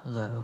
Hello.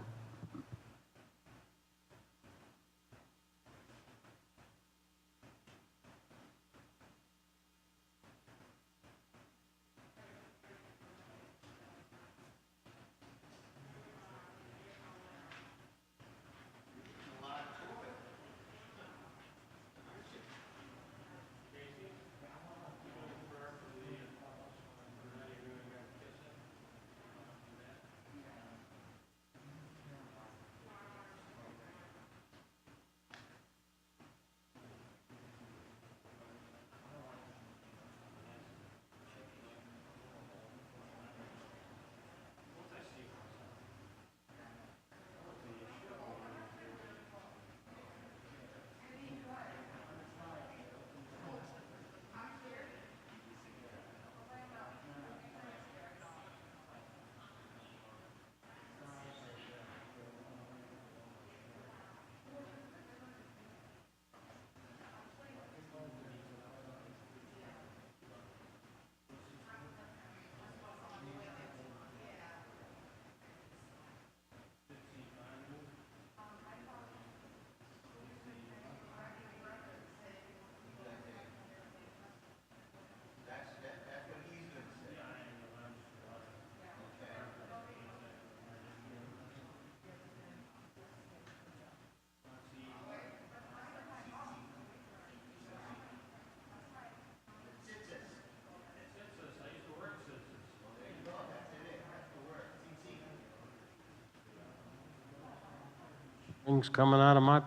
Things coming out of my,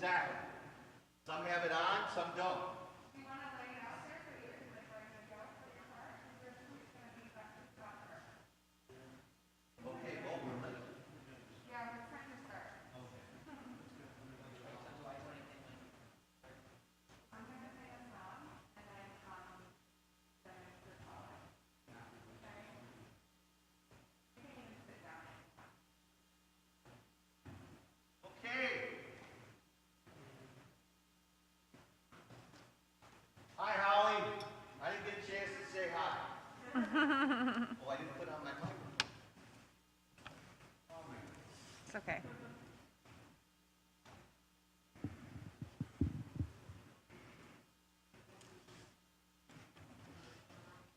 exactly. Some have it on, some don't. Do you want to lay it out there for you? Like, are you going to go for your part? Is there somebody's going to be back to stop her? Okay, well, we're ready. Yeah, we're trying to start. I'm going to say a song, and then it's the caller. Okay? You can even sit down. Okay. Hi, Holly. I didn't get a chance to say hi. Oh, I didn't put on my microphone. It's okay.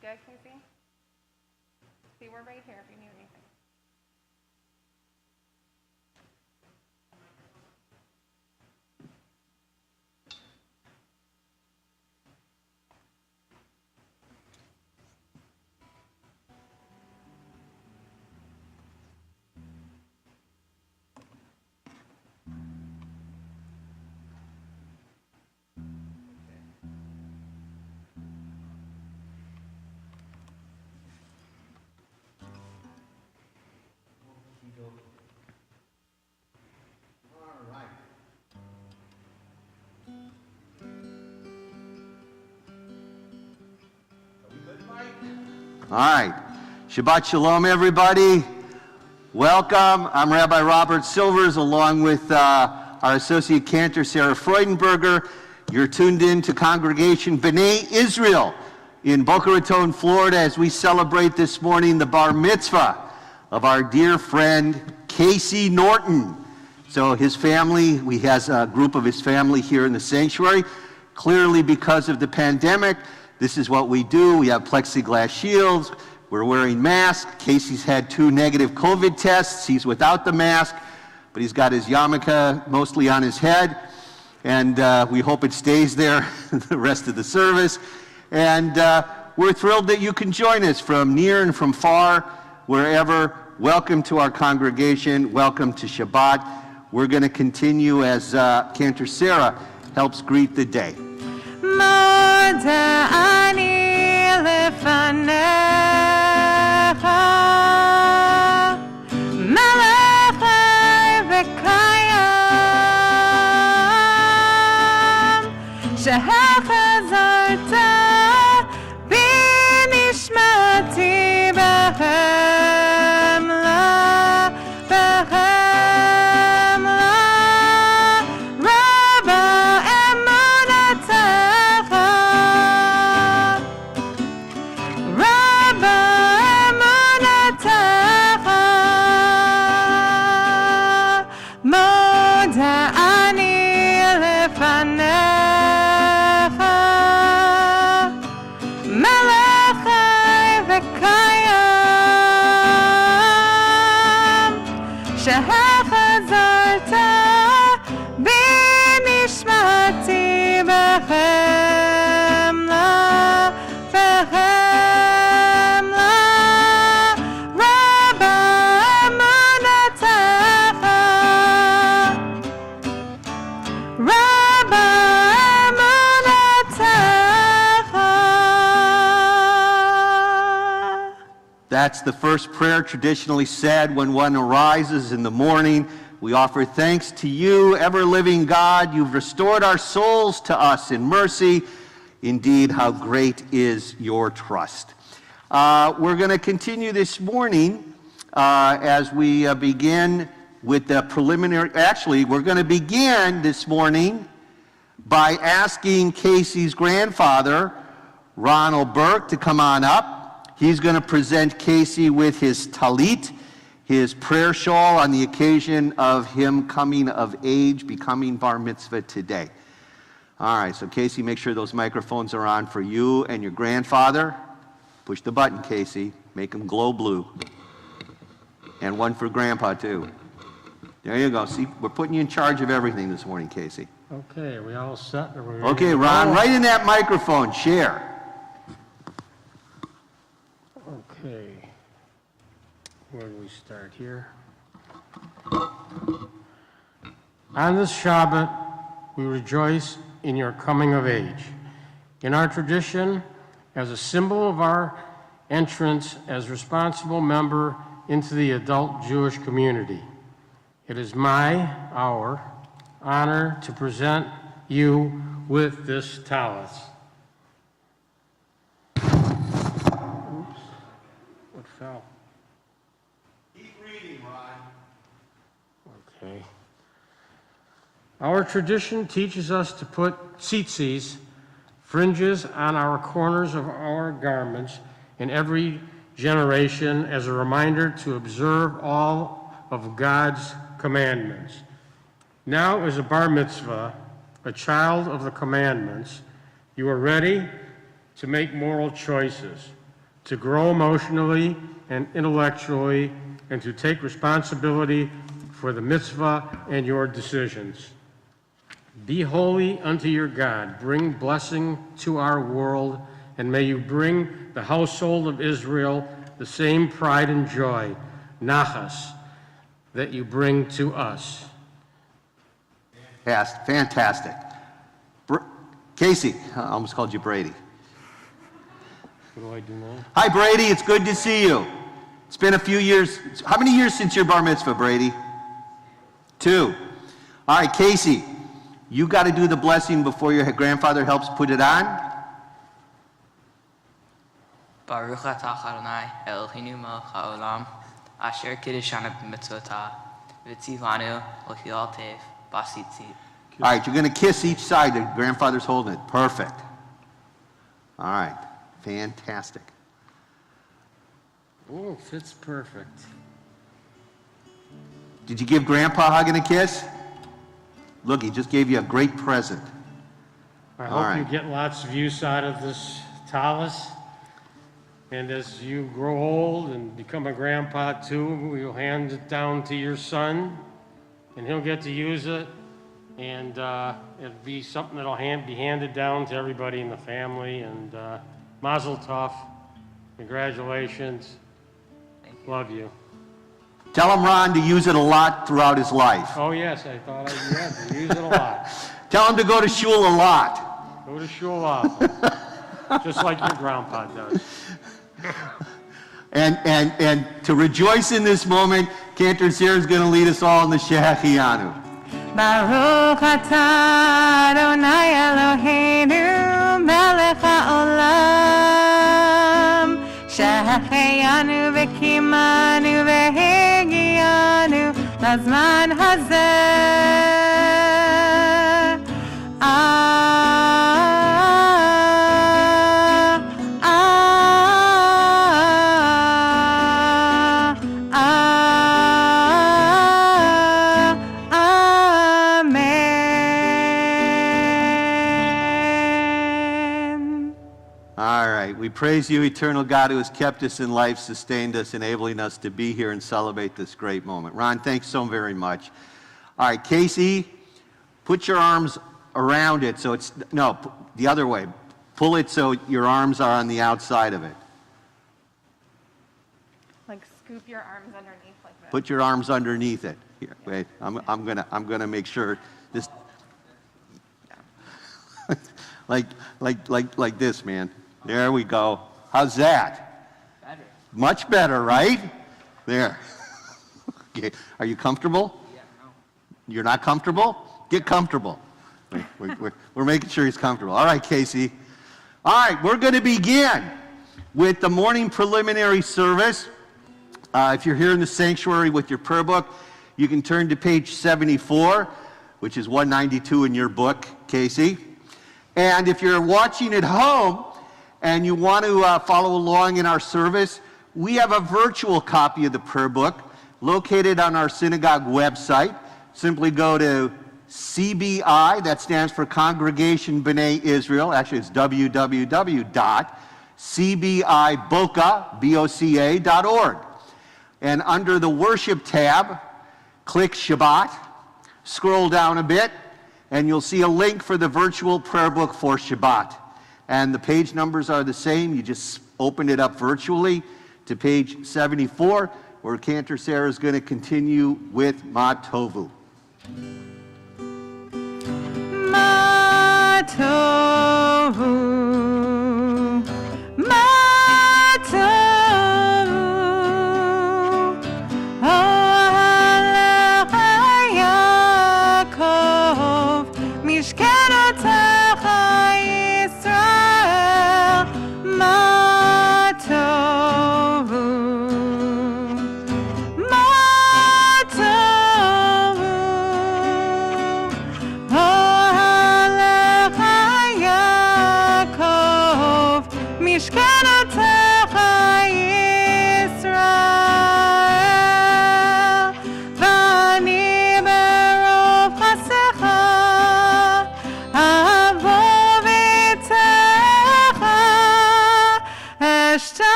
Good, Casey? See, we're right here if you need anything. All right. Are we good, Mike? All right. Shabbat Shalom, everybody. Welcome. I'm Rabbi Robert Silvers, along with our associate cantor, Sarah Freudenberger. You're tuned in to Congregation B'nai Israel in Boca Raton, Florida, as we celebrate this morning the bar mitzvah of our dear friend, Casey Norton. So his family, he has a group of his family here in the sanctuary. Clearly, because of the pandemic, this is what we do. We have plexiglass shields. We're wearing masks. Casey's had 2 negative COVID tests. He's without the mask, but he's got his yarmulke mostly on his head. And we hope it stays there the rest of the service. And we're thrilled that you can join us from near and from far, wherever. Welcome to our congregation. Welcome to Shabbat. We're going to continue as Cantor Sarah helps greet the day. That's the first prayer traditionally said when one arises in the morning. We offer thanks to you, ever-living God. You've restored our souls to us in mercy. Indeed, how great is your trust. We're going to continue this morning as we begin with the preliminary. Actually, we're going to begin this morning by asking Casey's grandfather, Ronald Burke, to come on up. He's going to present Casey with his talit, his prayer shawl, on the occasion of him coming of age, becoming bar mitzvah today. All right, so Casey, make sure those microphones are on for you and your grandfather. Push the button, Casey. Make them glow blue. And one for Grandpa, too. There you go. See, we're putting you in charge of everything this morning, Casey. Okay, we all set? Okay, Ron, right in that microphone. Share. Okay. Where do we start here? On this Shabbat, we rejoice in your coming of age. In our tradition, as a symbol of our entrance as responsible member into the adult Jewish community, it is our honor to present you with this tallis. Oops, what fell? Keep reading, Ron. Okay. Our tradition teaches us to put tzitzis, fringes, on our corners of our garments in every generation as a reminder to observe all of God's commandments. Now, as a bar mitzvah, a child of the commandments, you are ready to make moral choices, to grow emotionally and intellectually, and to take responsibility for the mitzvah and your decisions. Be holy unto your God. Bring blessing to our world, and may you bring the household of Israel the same pride and joy, nachas, that you bring to us. Yes, fantastic. Casey, I almost called you Brady. What do I do now? Hi, Brady. It's good to see you. It's been a few years. How many years since your bar mitzvah, Brady? 2. All right, Casey, you got to do the blessing before your grandfather helps put it on. Baruch atah Adonai Eloheinu melech haolam, asher kiddushanu b'mitzvotah, v'tzivanu l'chilal tev b'asitzit. All right, you're going to kiss each side. The grandfather's holding it. Perfect. All right, fantastic. Oh, fits perfect. Did you give Grandpa a hug and a kiss? Look, he just gave you a great present. I All hope you right. get lots of use out of this tallis. And as you grow old and become a grandpa too, you'll hand it down to your son, and he'll get to use it. And it'll be something that'll be handed down to everybody in the family. And mazel tov, congratulations, love you. Tell him, Ron, to use it a lot throughout his life. Oh yes, I thought I had to use it a lot. Tell him to go to shul a lot. Go to shul often, just like your grandpa does. And to rejoice in this moment, Cantor Sarah is going to lead us all in the Shehechianu. Baruch atah Adonai Eloheinu melech haolam shehechianu v'kimanu v'hegianu lazman hazeh. We praise you, eternal God, who has kept us in life, sustained us, enabling us to be here and celebrate this great moment. Ron, thanks so very much. All right, Casey, put your arms around it so it's, no, the other way. Pull it so your arms are on the outside of it. Like scoop your arms underneath like this. Put your arms underneath it. Here, wait, I'm gonna make sure this, like this, man. There we go. How's that? Better. Much better, right? There. Okay. Are you comfortable? Yeah, no. You're not comfortable? Get comfortable. We're making sure he's comfortable. All right, Casey. All right, we're going to begin with the morning preliminary service. If you're here in the sanctuary with your prayer book, you can turn to page 74, which is 192 in your book, Casey. And if you're watching at home, and you want to follow along in our service, we have a virtual copy of the prayer book located on our synagogue website. Simply go to CBI, that stands for Congregation B'nai Israel. Actually, it's www.cbiboca.org. And under the worship tab, click Shabbat, scroll down a bit, and you'll see a link for the virtual prayer book for Shabbat. And the page numbers are the same. You just open it up virtually to page 74, where Cantor Sarah is going to continue with Ma Tovu.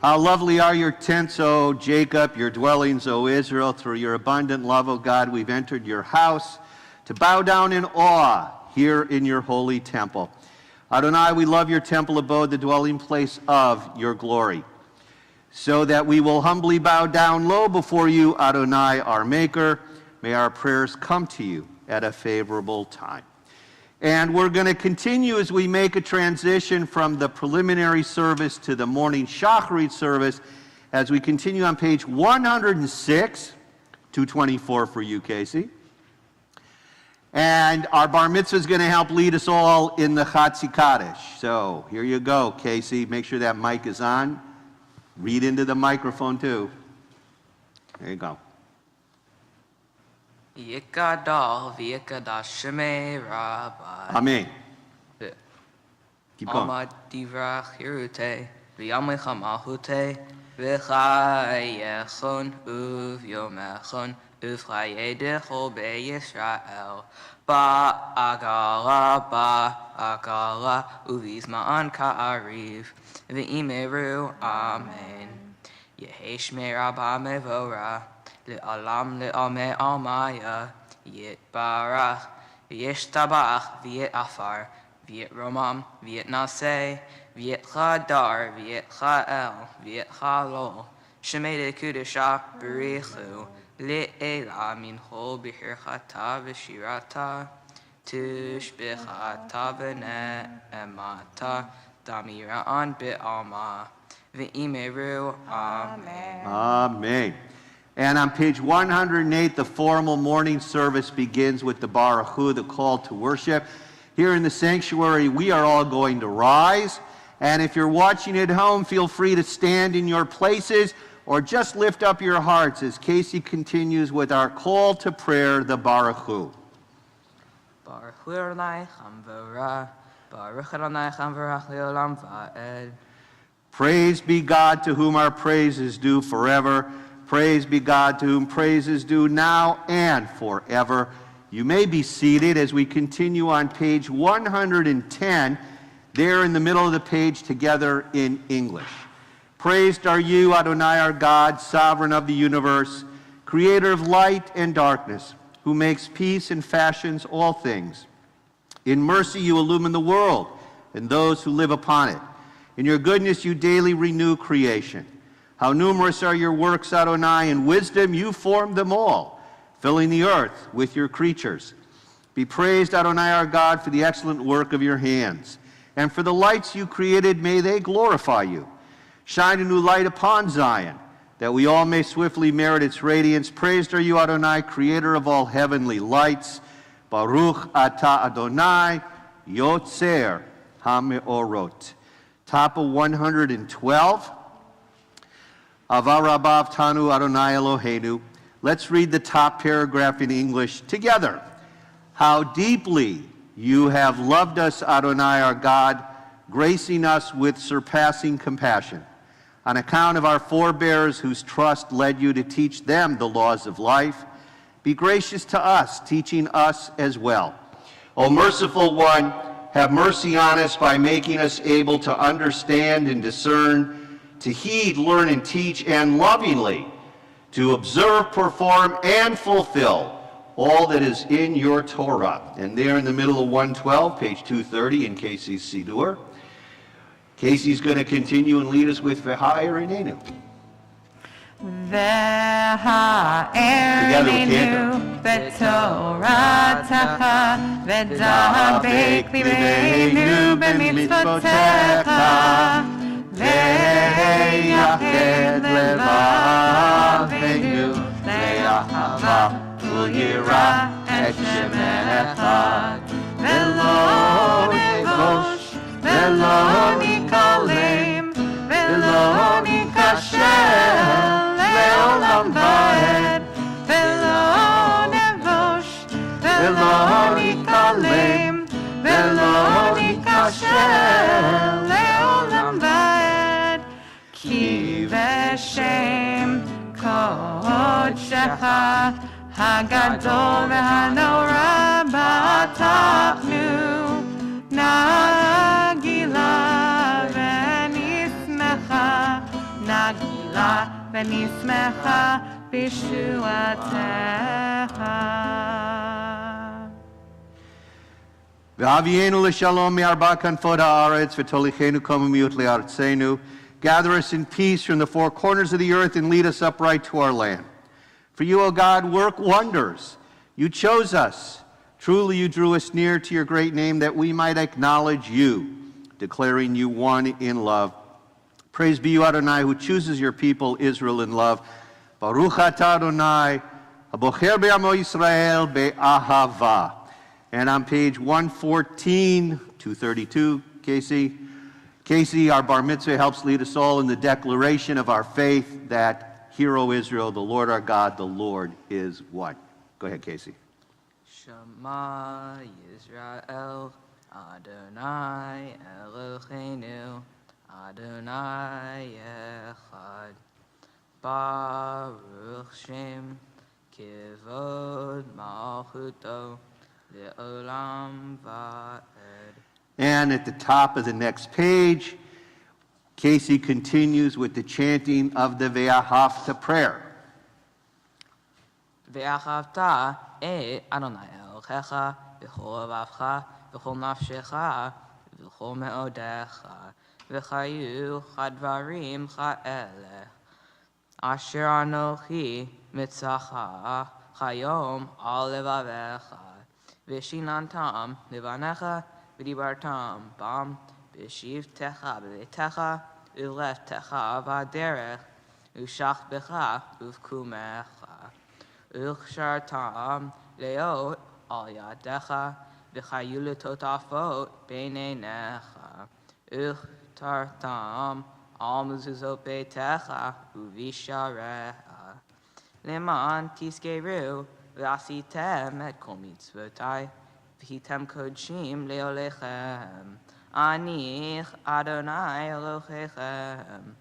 How lovely are your tents, O Jacob, your dwellings, O Israel. Through your abundant love, O God, we've entered your house to bow down in awe here in your holy temple. Adonai, we love your temple abode, the dwelling place of your glory, so that we will humbly bow down low before you, Adonai, our Maker. May our prayers come to you at a favorable time. And we're going to continue as we make a transition from the preliminary service to the morning Shacharit service as we continue on page 106, 224 for you, Casey. And our bar mitzvah is going to help lead us all in the Chatzi Kaddish. So here you go, Casey. Make sure that mic is on. Read into the microphone, too. There you go. Yikadal v'yikadash shemei rabbi. Amen. Keep going. Alma divrach hirute v'yamlecha malchute v'chayechon uvyomechon uvchayedecho beYisrael ba'agala uvizma'an ka'ariv v'imeru amen. Yehi shmei rabba mevora Le'alam le'ameh almaya, Yit barach, V'yesh tabach, V'yet afar, V'yet romam, V'yet naseh, V'yet chadar, V'yet cha'el, V'yet chalol, Shemei le'kudeshah b'richu, Le'ela mincho b'hirchata v'shirata, Tishbechata v'ne'emata, Damira'an be'alma, V'imeru, amen. Amen. And on page 108, the formal morning service begins with the Baruch Hu, the call to worship. Here in the sanctuary, we are all going to rise. And if you're watching at home, feel free to stand in your places or just lift up your hearts as Casey continues with our call to prayer, the Baruch Hu. Baruch Hu Adonai Chamvara, Baruch Adonai Chamvarach Leolam Va'ed. Praise be God to whom our praise is due forever. Praise be God to whom praise is due now and forever. You may be seated as we continue on page 110, there in the middle of the page together in English. Praised are you, Adonai our God, sovereign of the universe, creator of light and darkness, who makes peace and fashions all things. In mercy you illumine the world and those who live upon it. In your goodness you daily renew creation. How numerous are your works, Adonai, in wisdom you formed them all, filling the earth with your creatures. Be praised, Adonai our God, for the excellent work of your hands. And for the lights you created, may they glorify you. Shine a new light upon Zion, that we all may swiftly merit its radiance. Praised are you, Adonai, creator of all heavenly lights. Baruch atah Adonai, Yotzer HaMeorot. Top of 112. Avarabav Tanu Adonai Eloheinu. Let's read the top paragraph in English together. How deeply you have loved us, Adonai our God, gracing us with surpassing compassion. On account of our forebears whose trust led you to teach them the laws of life, be gracious to us, teaching us as well. O merciful one, have mercy on us by making us able to understand and discern, to heed, learn, and teach, and lovingly to observe, perform, and fulfill all that is in your Torah. And there in the middle of 112, page 230 in Casey's Sidur, Casey's going to continue and lead us with V'ha'er Einenu. V'ha'er Einenu b'Toratacha v'dabek libeinu b'mitzvotecha Ve'yached levaveinu le'ahava u'yira et shemecha ve'lo nevosh ve'lo nikalem ve'lo nikashel le'olam va'ed ve'lo nevosh ve'lo nikalem ve'lo nikashel le'olam va'ed Ki v'shem kodshecha hagadol v'hanora b'atachnu nagila v'nismecha נגילה ונשמחה בישועתך. V'avienu l'shalom me'arba kanfot ha'aretz v'tolichenu komimiyut le'artzenu. Gather us in peace from the four corners of the earth and lead us upright to our land. For you, O God, work wonders. You chose us. Truly you drew us near to your great name that we might acknowledge you, declaring you one in love. Praise be you, Adonai, who chooses your people, Israel, in love. Baruch atah Adonai, abocher be'amo Yisrael be'ahava. And on page 114, 232, Casey, our bar mitzvah, helps lead us all in the declaration of our faith that, hear, O Israel, the Lord our God, the Lord is one. Go ahead, Casey. Shema Yisrael, Adonai Eloheinu, Adonai Echad. Baruch Shem, Kivod Malchuto, Le'olam Va'ed. And at the top of the next page, Casey continues with the chanting of the Ve'ahavta prayer. Ve'achavta et Adonai Elohecha, v'chol avavcha, v'chol nafshecha, v'chol me'odecha, v'chayu chadvarim cha'elech. Asher anochi mitzacha chayom al levavecha, v'shinantam levanecha, v'dibartam bam, v'shivtecha b'vetecha, v'leftecha v'aderech, v'shachbecha v'vkumecha, v'chshartam leot al yadecha, v'chayu letotafot b'neinecha, v'chtartam al mezuzot beitecha uvishareha. Leman tiskeru v'asitem et kol mitzvotai v'hitem kodshim leolechem. Ani Adonai Elohechem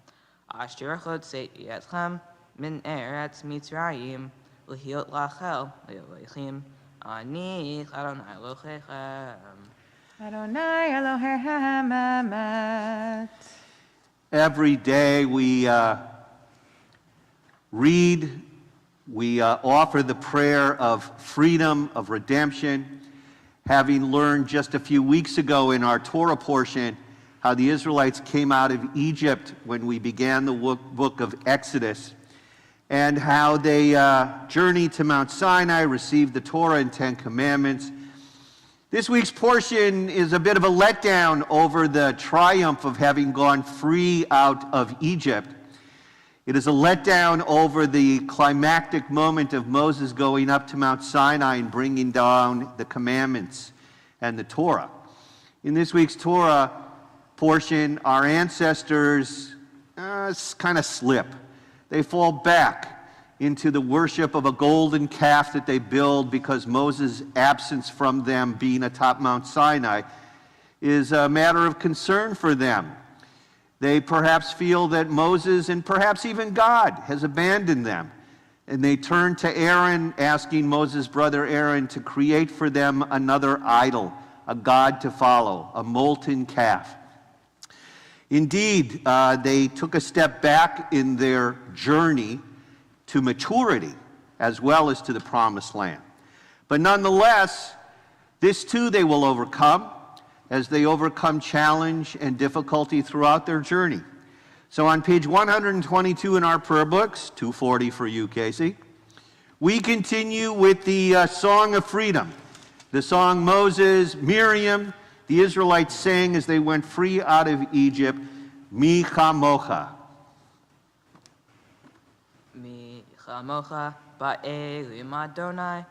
asher chotzeti etchem min eretz Mitzrayim l'hiot lachel leolechem. Ani Adonai Elohechem. Adonai Elohechem emet. Every day we read, we offer the prayer of freedom, of redemption, having learned just a few weeks ago in our Torah portion how the Israelites came out of Egypt when we began the book of Exodus, and how they journeyed to Mount Sinai, received the Torah and Ten Commandments. This week's portion is a bit of a letdown over the triumph of having gone free out of Egypt. It is a letdown over the climactic moment of Moses going up to Mount Sinai and bringing down the commandments and the Torah. In this week's Torah portion, our ancestors kind of slip. They fall back into the worship of a golden calf that they build because Moses' absence from them being atop Mount Sinai is a matter of concern for them. They perhaps feel that Moses and perhaps even God has abandoned them. And they turn to Aaron, asking Moses' brother Aaron to create for them another idol, a god to follow, a molten calf. Indeed, they took a step back in their journey to maturity as well as to the promised land. But nonetheless, this too they will overcome as they overcome challenge and difficulty throughout their journey. So on page 122 in our prayer books, 240 for you, Casey, we continue with the Song of Freedom, the song Moses, Miriam, the Israelites sang as they went free out of Egypt, Mi Chamocha. Mi chamocha ba'elim Adonai,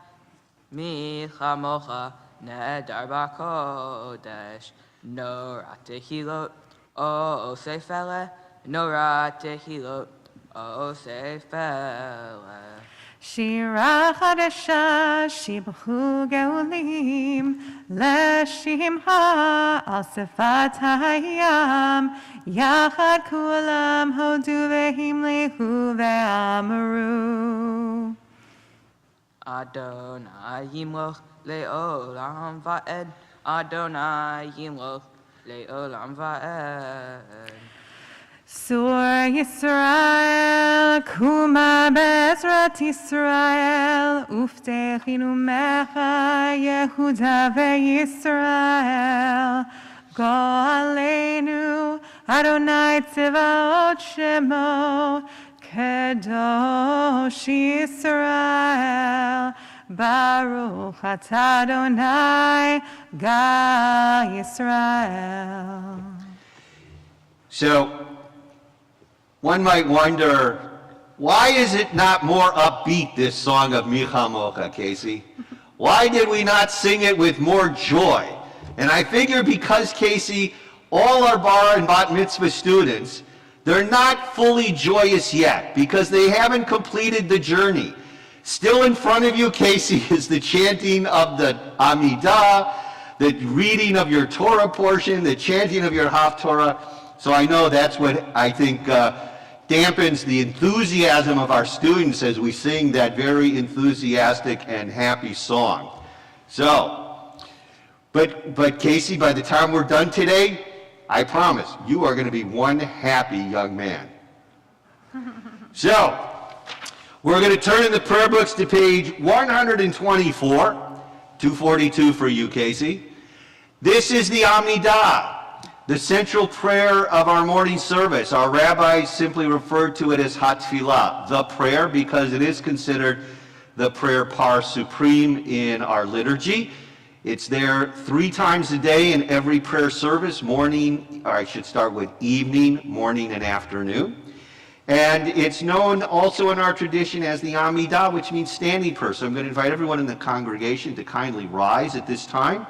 mi chamocha nedar ba'kodesh, nora tehilot o sefele, nora tehilot o sefele. שירה חדשה, שיבחו גאולים, לשמחה על שפת הים, יחד כולם הודו והמליכו ואמרו. Adonai yimloch le'olam va'ed, Adonai yimloch le'olam va'ed. Sur Yisrael, Kuma Bezrat Yisrael, Uftechinu Mecha Yehuda veYisrael. Go Aleinu, Adonai Tzivaot Shemo, Kedosh Yisrael. Baruch Atah Adonai, Ga Yisrael. So, one might wonder, why is it not more upbeat, this song of Mi Chamocha, Casey? Why did we not sing it with more joy? And I figure because, Casey, all our bar and bat mitzvah students, they're not fully joyous yet because they haven't completed the journey. Still in front of you, Casey, is the chanting of the Amidah, the reading of your Torah portion, the chanting of your Haftorah. So I know that's what I think dampens the enthusiasm of our students as we sing that very enthusiastic and happy song. So, but Casey, by the time we're done today, I promise you are going to be one happy young man. So, we're going to turn in the prayer books to page 124, 242 for you, Casey. This is the Amidah, the central prayer of our morning service. Our rabbis simply referred to it as Hatfilah, the prayer, because it is considered the prayer par supreme in our liturgy. It's there 3 times a day in every prayer service, morning, or I should start with evening, morning, and afternoon. And it's known also in our tradition as the Amidah, which means standing prayer. So I'm going to invite everyone in the congregation to kindly rise at this time.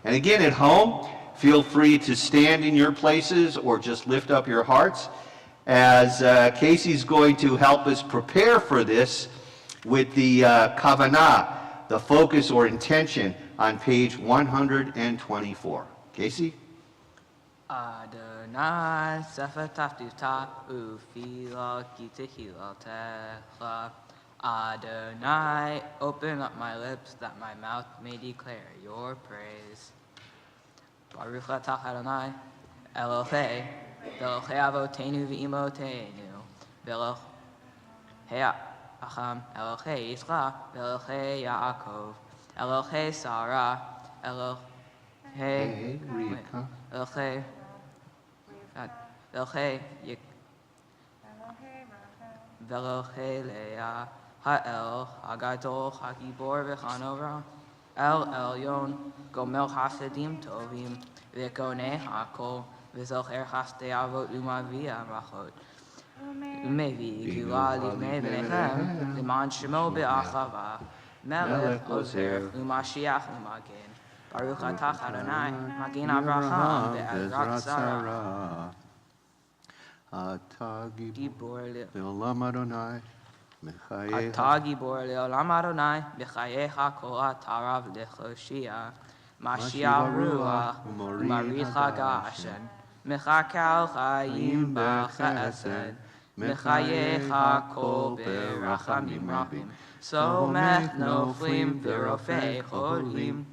And again, at home, feel free to stand in your places or just lift up your hearts as Casey's going to help us prepare for this with the kavanah, the focus or intention on page 124. Casey? Adonai sefer taftuta ufila kitehiltecha. Adonai, open up my lips that my mouth may declare your praise. Baruch atah Adonai, Elohei, Elohei avotenu v'imotenu, Elohei Acham, Elohei Yisrael, Elohei Yaakov, Elohei Sarah, Elohei Velohei Leah, Ha'el, Hagadol, Hagibor v'Chanovra, El Elyon, Gomel Hasadim Tovim, V'Konei Hakol, V'Zocher Chastei Avot Umavia Machot, Umevi Gula Livnei V'Nechem, L'man Shemo Be'achava, Melech Ozer, Umashiach Umagen, Baruch atah Adonai, Magen Avraham Ve'ezrat Sarah. Gibor Le'olam Adonai, Mechayecha. Atah Gibor Le'olam Adonai, Mechayecha Kol Atarav Lechoshia, Mashiach Ruach, Umaricha Gashen, Mechakal Chayim B'Chesed, Mechayecha Kol Berachamim Rabim, Somech Noflim V'Rofei Cholim,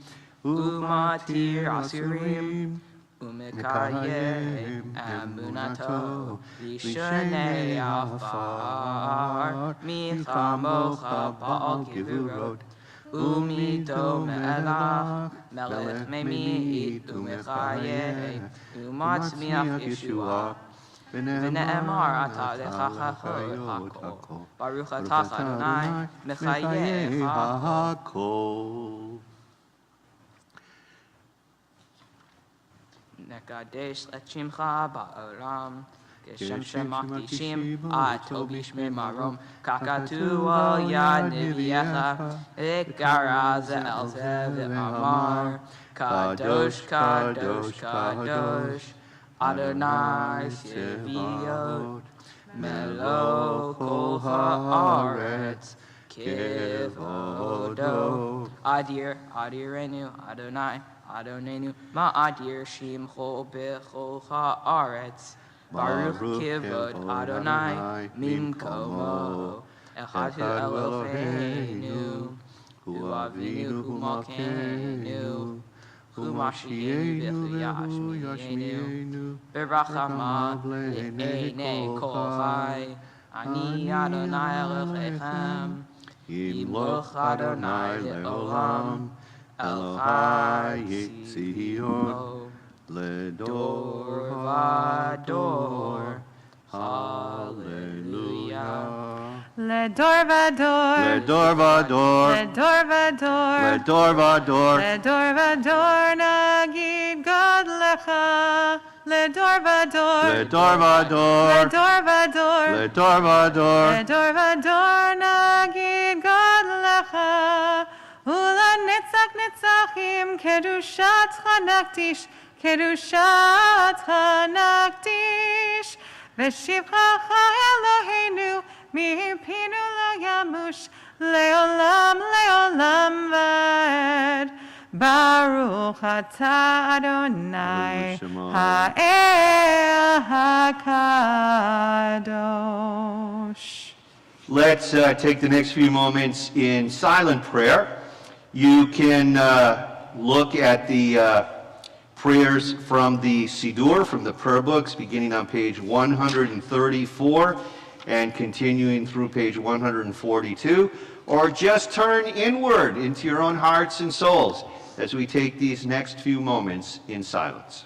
Umatir Asirim, Umekayem Amunato, Lishanei Afar, Michamocha Baal Givurot, Umito Me'elach, Melech Me'mi'it, Umechayem, Umatzmiach Yeshua, V'ne'emar atah lechachachot hakol, Baruch atah Adonai, Mechayem hakol. Nekadesh lechimcha ba'olam, Geshem shemakdishim, Atobi shmei marom, Kakatu al yad neviecha, Ekara ze'el zeh ve'amar, Kadosh, Kadosh, Kadosh, Adonai Seviot, Melo kol haaretz, Kivodo, Adir, Adirenu, Adonai, Adonenu, Ma'adir Shimcho Bechol Haaretz, Baruch Kivod Adonai, Mimkomo, Echad Hu Eloheinu, Hu Avinu, Hu Malkeinu, Umashienu v'yashmienu berachama le'enei kol chai ani Adonai Elohechem Yimloch Adonai le'olam Elohai Yitzio Ledor vador Hallelujah. Ledor vador. Ledor vador. Ledor vador. Ledor vador. Ledor vador nagid God lecha. Ledor vador. Ledor vador. Ledor vador. Ledor vador. Ledor vador nagid God lecha. Ula netzach netzachim kedushat chanaktish. Kedushat chanaktish. V'shivchacha Eloheinu mipinu lo yamush leolam leolam v'ed. Baruch atah Adonai ha'el hakadosh. Let's take the next few moments in silent prayer. You can look at the prayers from the Siddur, from the prayer books, beginning on page 134 and continuing through page 142, or just turn inward into your own hearts and souls as we take these next few moments in silence.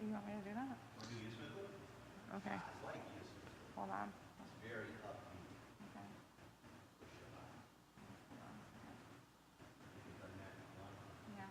You want me to do that? Okay. Hold on. Okay. Yeah.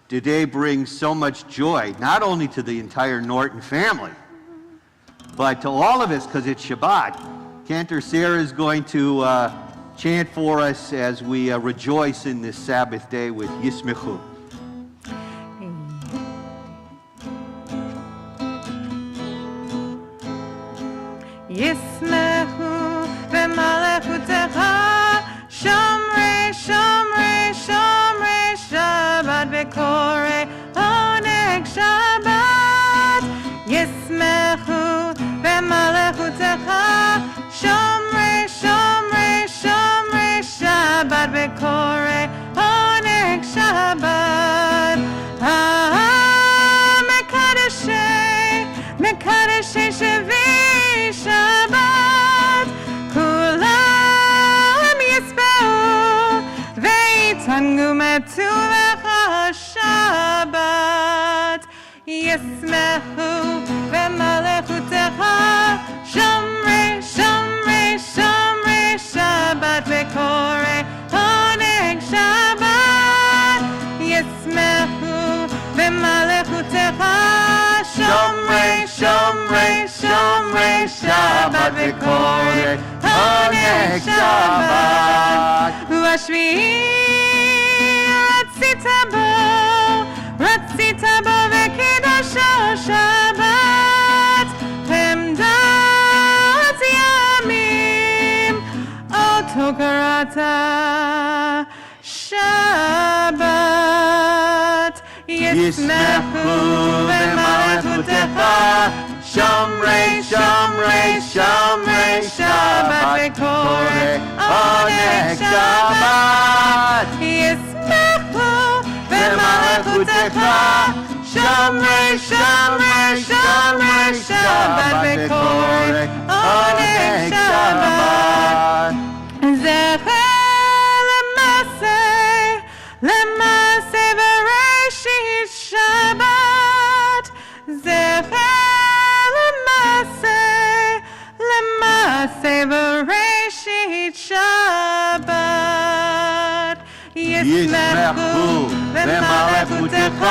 Today brings so much joy, not only to the entire Norton family, but to all of us because it's Shabbat. Cantor Sarah is going to chant for us as we rejoice in this Sabbath day with Yismechu. Yismechu v'malechutecha shomrei shomrei shomrei Shabbat v'korei oneg Shabbat. Yismechu v'malechutecha shomrei shomrei shomrei Shabbat v'korei oneg Shabbat. Mekadeshei Shvi Shabbat Kulam Yisbeu Veitangu Metu Vecha Shabbat Yismechu V'malechutecha Shomrei Shomrei Shomrei Shabbat V'korei Oneg Shabbat Yismechu V'malechutecha Shomrei, Shomrei, Shomrei Shabbat v'korei Oneg Shabbat U'ashvi'i Ratzita bo v'kidosho Shabbat Hemdat yamim Oto karata Shabbat Yismechu v'malechutecha Shomrei, Shomrei, Shomrei Shabbat v'korei Oneg Shabbat Yismechu v'malechutecha Shomrei, Shomrei, Shomrei Shabbat ישמחו במלכותך,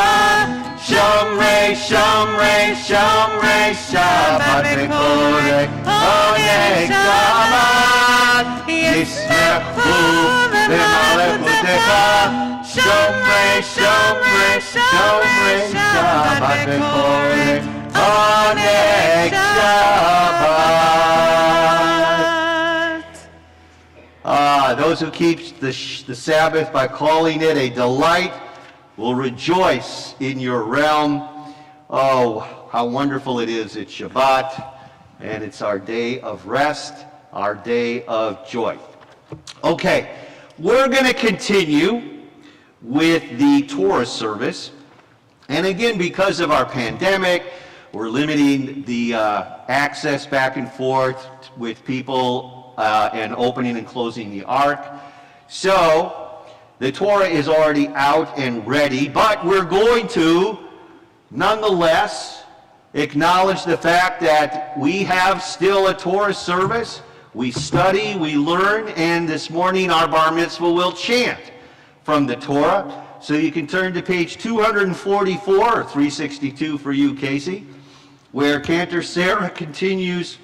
שומרי שומרי שומרי שבת וקורא עונג שבת, ישמחו במלכותך, שומרי שומרי שומרי שבת וקורא עונג שבת. Those who keep the Sabbath by calling it a delight will rejoice in your realm. Oh, how wonderful it is. It's Shabbat, and it's our day of rest, our day of joy. Okay, we're going to continue with the Torah service. And again, because of our pandemic, we're limiting the access back and forth with people and opening and closing the ark. So the Torah is already out and ready, but we're going to nonetheless acknowledge the fact that we have still a Torah service. We study, we learn, and this morning our bar mitzvah will chant from the Torah. So you can turn to page 244, or 362 for you, Casey, where Cantor Sarah continues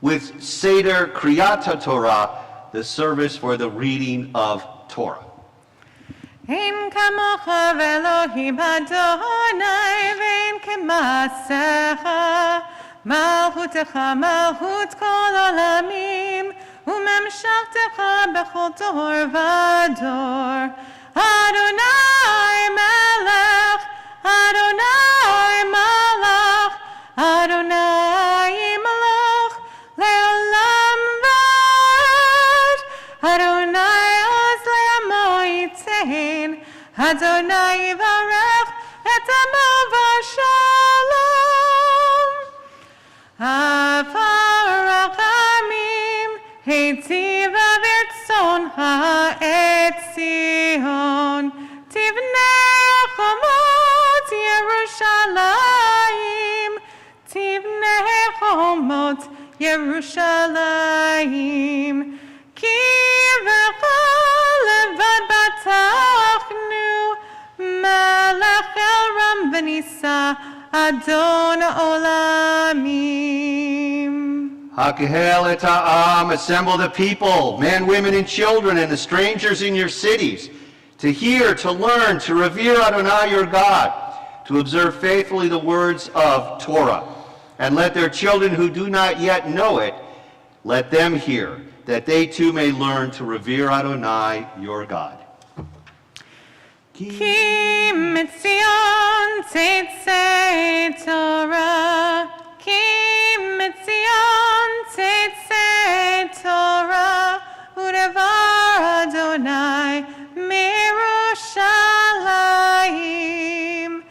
with Seder Kriyat Torah, the service for the reading of Torah. אין כמוך ואלוהים אדוני ואין כמעשיך, מלכותך מלכות כל עולמים וממשלתך בכל דור ודור. אדוני מלך, אדוני מלך, אדוני מלך לעולם ועד. אדוני עוז לעמו ייתן, אדוני יברך את עמו בשלום. עבר רחמים, היטיב ברצון את ציון, תבנה חומות ירושלים, תבנה חומות ירושלים. כי בכל לבד בטחנו, מלך אל רם ונישא, אדון העולמים. Hakahel et ha'am, assemble the people, men, women, and children, and the strangers in your cities, to hear, to learn, to revere Adonai your God, to observe faithfully the words of Torah. And let their children who do not yet know it, let them hear, that they too may learn to revere Adonai your God. כי מציון תצא תורה, כי מציון תצא תורה, ודבר אדוני מירושלים.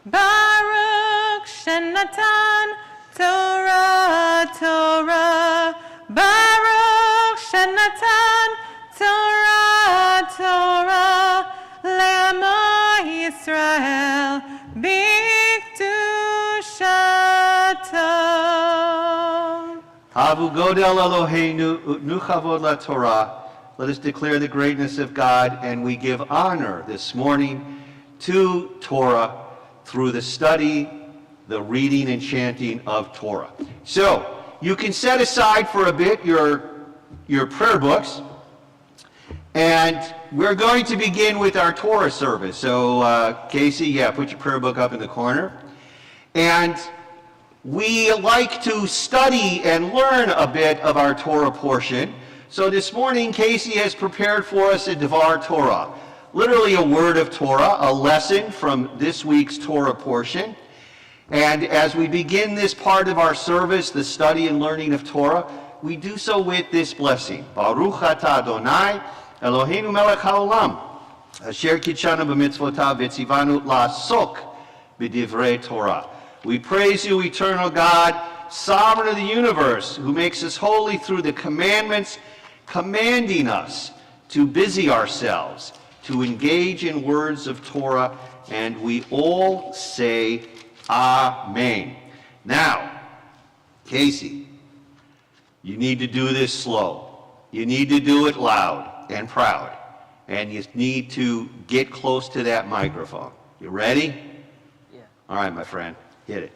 ברוך שנתן תורה תורה, ברוך שנתן תורה תורה, לעמו ישראל בקדושתו. Havu Godel Eloheinu Utnu Chavod LaTorah. Let us declare the greatness of God, and we give honor this morning to Torah through the study, the reading and chanting of Torah. So, you can set aside for a bit your prayer books, and we're going to begin with our Torah service. So, Casey, put your prayer book up in the corner. And we like to study and learn a bit of our Torah portion. So this morning, Casey has prepared for us a Devar Torah, literally a word of Torah, a lesson from this week's Torah portion. And as we begin this part of our service, the study and learning of Torah, we do so with this blessing. Baruch atah Adonai, Eloheinu melech haolam, asher kitshanu b'mitzvotav v'tzivanu la'asok b'divrei Torah. We praise you, eternal God, sovereign of the universe, who makes us holy through the commandments, commanding us to busy ourselves, to engage in words of Torah, and we all say, Amen. Now, Casey, you need to do this slow. You need to do it loud and proud. and you need to get close to that microphone. You ready? Yeah. All right, my friend, hit it.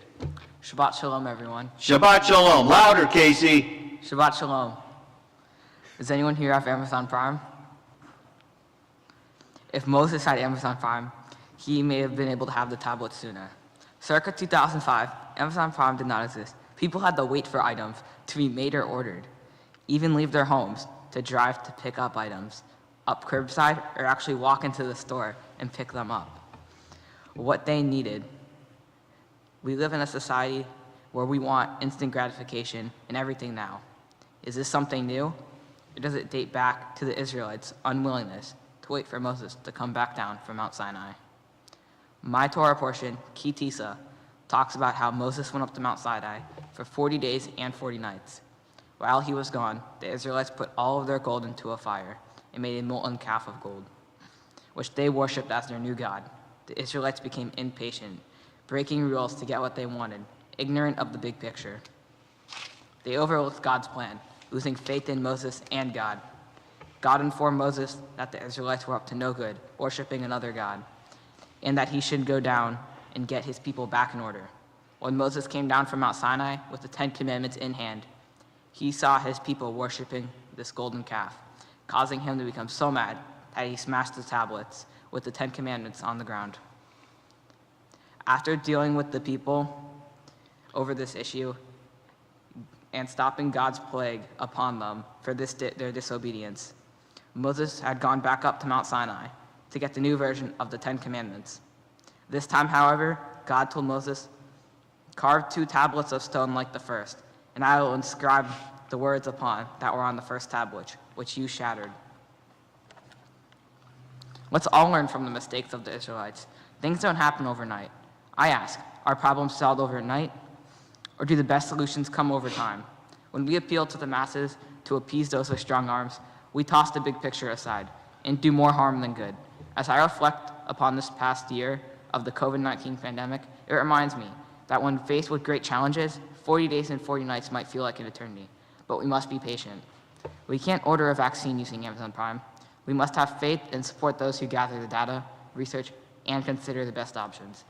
Shabbat Shalom, everyone. Shabbat Shalom. Louder, Casey. Shabbat Shalom. Does anyone here have Amazon Prime? If Moses had Amazon Prime, he may have been able to have the tablet sooner. Circa 2005, Amazon Prime did not exist. People had to wait for items to be made or ordered, even leave their homes to drive to pick up items up curbside or actually walk into the store and pick them up. What they needed. We live in a society where we want instant gratification in everything now. Is this something new? Or does it date back to the Israelites' unwillingness to wait for Moses to come back down from Mount Sinai? My Torah portion, Ki Tisa, talks about how Moses went up to Mount Sinai for 40 days and 40 nights. While he was gone, the Israelites put all of their gold into a fire and made a molten calf of gold, which they worshipped as their new god. The Israelites became impatient, breaking rules to get what they wanted, ignorant of the big picture. They overlooked God's plan, losing faith in Moses and God. God informed Moses that the Israelites were up to no good, worshiping another god, and that he should go down and get his people back in order. When Moses came down from Mount Sinai with the 10 Commandments in hand, he saw his people worshiping this golden calf, causing him to become so mad that he smashed the tablets with the 10 Commandments on the ground. After dealing with the people over this issue and stopping God's plague upon them for their disobedience, Moses had gone back up to Mount Sinai to get the new version of the 10 Commandments. This time, however, God told Moses, "Carve 2 tablets of stone like the first, and I will inscribe the words upon that were on the first tablet, which you shattered." Let's all learn from the mistakes of the Israelites. Things don't happen overnight. I ask, are problems solved overnight, or do the best solutions come over time? When we appeal to the masses to appease those with strong arms, we toss the big picture aside and do more harm than good. As I reflect upon this past year of the COVID-19 pandemic, it reminds me that when faced with great challenges, 40 days and 40 nights might feel like an eternity, but we must be patient. We can't order a vaccine using Amazon Prime. We must have faith and support those who gather the data, research, and consider the best options.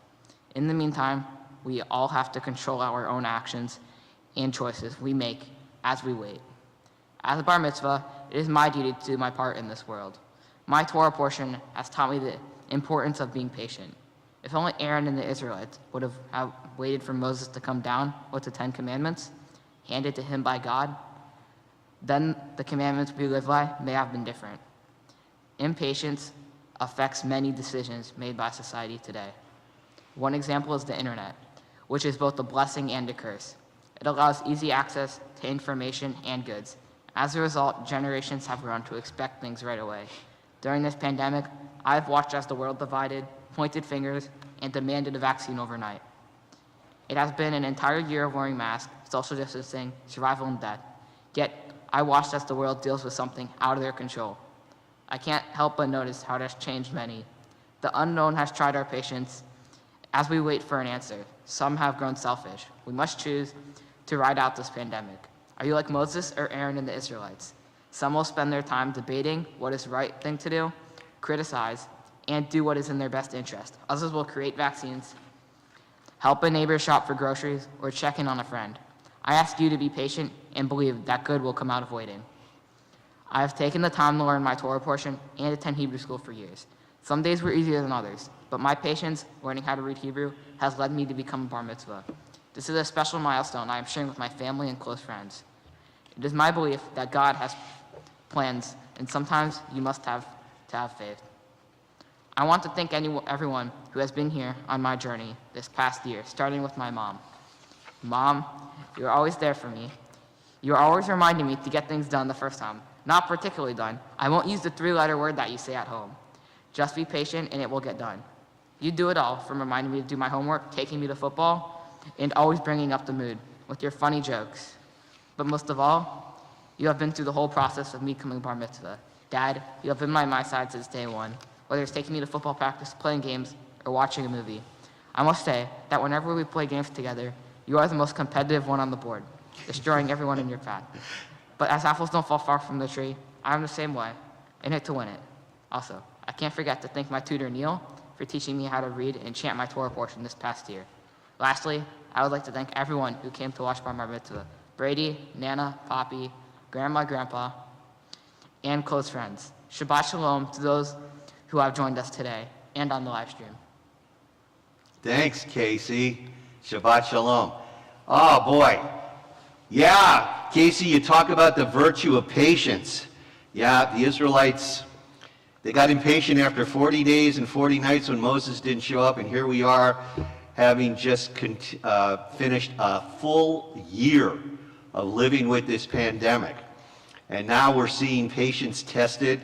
In the meantime, we all have to control our own actions and choices we make as we wait. As a bar mitzvah, it is my duty to do my part in this world. My Torah portion has taught me the importance of being patient. If only Aaron and the Israelites would have waited for Moses to come down with the 10 Commandments, handed to him by God, then the commandments we live by may have been different. Impatience affects many decisions made by society today. One example is the internet, which is both a blessing and a curse. It allows easy access to information and goods. As a result, generations have grown to expect things right away. During this pandemic, I've watched as the world divided, pointed fingers, and demanded a vaccine overnight. It has been an entire year of wearing masks, social distancing, survival, and death. Yet, I watched as the world deals with something out of their control. I can't help but notice how it has changed many. The unknown has tried our patience as we wait for an answer. Some have grown selfish. We must choose to ride out this pandemic. Are you like Moses or Aaron and the Israelites? Some will spend their time debating what is the right thing to do, criticize, and do what is in their best interest. Others will create vaccines, help a neighbor shop for groceries, or check in on a friend. I ask you to be patient and believe that good will come out of waiting. I have taken the time to learn my Torah portion and attend Hebrew school for years. Some days were easier than others, but my patience learning how to read Hebrew has led me to become a bar mitzvah. This is a special milestone I am sharing with my family and close friends. It is my belief that God has plans, and sometimes you must have to have faith. I want to thank everyone who has been here on my journey this past year, starting with my mom. Mom, you're always there for me. You're always reminding me to get things done the first time. Not particularly done. I won't use the 3-letter word that you say at home. Just be patient and it will get done. You do it all, from reminding me to do my homework, taking me to football, and always bringing up the mood with your funny jokes. But most of all, you have been through the whole process of me becoming bar mitzvah. Dad, you have been by my side since day one, whether it's taking me to football practice, playing games, or watching a movie. I must say that whenever we play games together, you are the most competitive one on the board, destroying everyone in your path. But as apples don't fall far from the tree, I am the same way, in it to win it. Also, I can't forget to thank my tutor Neil for teaching me how to read and chant my Torah portion this past year. Lastly, I would like to thank everyone who came to watch my bar mitzvah: Brady, Nana, Poppy, Grandma, Grandpa, and close friends. Shabbat Shalom to those who have joined us today and on the live stream. Thanks, Casey. Shabbat Shalom. Oh, boy. Yeah, Casey, you talk about the virtue of patience. Yeah, the Israelites, they got impatient after 40 days and 40 nights when Moses didn't show up, and here we are having just finished a full year of living with this pandemic. And now we're seeing patience tested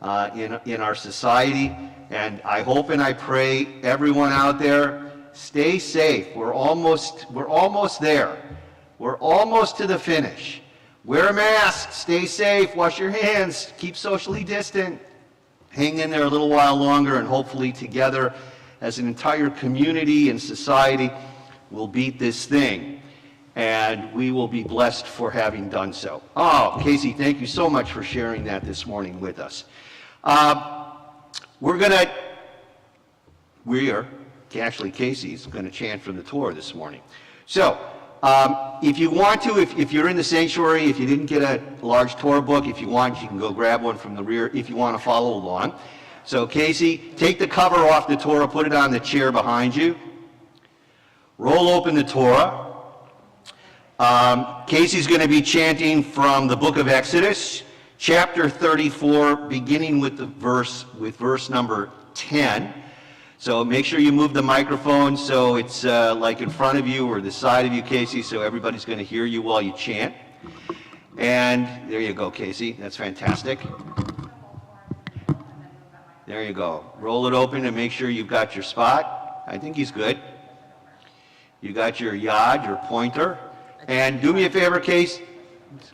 in our society. And I hope and I pray everyone out there, stay safe. We're almost there. We're almost to the finish. Wear a mask, stay safe, wash your hands, keep socially distant. Hang in there a little while longer, and hopefully together as an entire community and society we'll beat this thing. And we will be blessed for having done so. Oh, Casey, thank you so much for sharing that this morning with us. Casey's going to chant from the Torah this morning. So, if you want to, if you're in the sanctuary, if you didn't get a large Torah book, if you want, you can go grab one from the rear if you want to follow along. So, Casey, take the cover off the Torah, put it on the chair behind you. Roll open the Torah. Casey's going to be chanting from the book of Exodus, chapter 34, beginning with verse number 10. So make sure you move the microphone so it's like in front of you or the side of you, Casey, so everybody's going to hear you while you chant. And there you go, Casey. That's fantastic. There you go. Roll it open and make sure you've got your spot. I think he's good. You got your yad, your pointer. And do me a favor, Casey.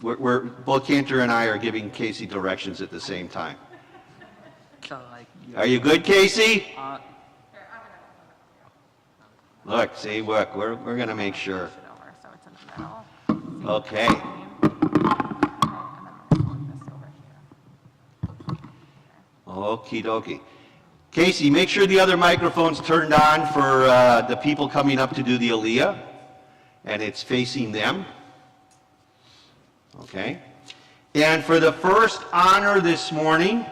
We're both Cantor and I are giving Casey directions at the same time. So, Are you good, Casey? Look, see, look, we're going to make sure. So it's in the middle. Okay. Okay, and then we're going to move this over here. Okie dokie. Casey, make sure the other microphone's turned on for the people coming up to do the Aliyah, and it's facing them. Okay. And for the first honor this morning,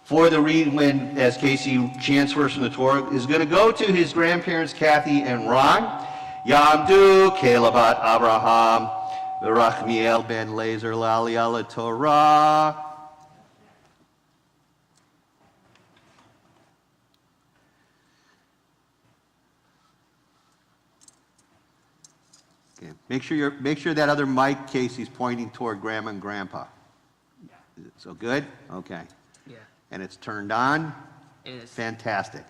for the reading, when, as Casey chants first from the Torah, is going to go to his grandparents, Kathy and Ron. Yamdu Kelabat Abraham, Rachmiel ben Lazer Lali ala Torah. Okay. Make sure that other mic, Casey's pointing toward Grandma and Grandpa. So good? Okay. yeah, And it's turned on? it is. Fantastic.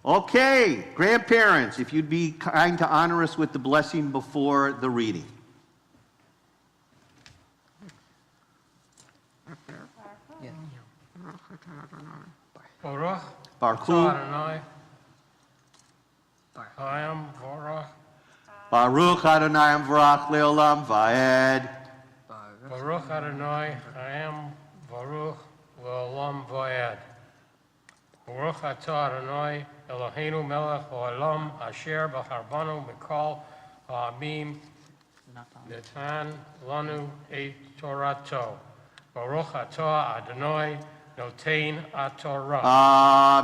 Okay, grandparents, if you'd be kind to honor us with the blessing before the reading. Yeah. Baruch Baruch atah Adonai, Hayam Baruch, Baruch Adonai V'rach Leolam Va'ed. Baruch Adonai, Hayam Baruch Le'olam Va'ed. Baruch atah Adonai, Eloheinu melech ha'olam, asher b'charbanu mikol ha'amim, natan lanu et Torato. Baruch atah Adonai, notein atorah.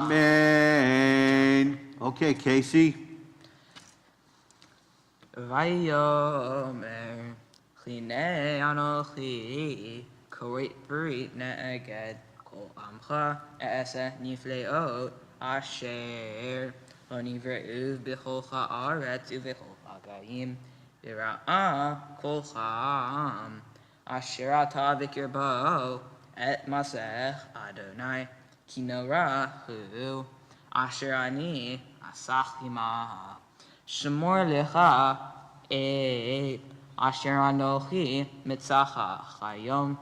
Amen. Okay, Casey. Vayomer chinei anochi koret berit ne'eged kol amcha e'eseh nifleot asher lo nivreu b'chol ha'aretz u'b'chol ha'gayim v'ra'ah kol ha'am asher ata v'kirbo et masech Adonai ki norahu asher ani asach hima Shemor lecha et asher anochi mitzacha chayom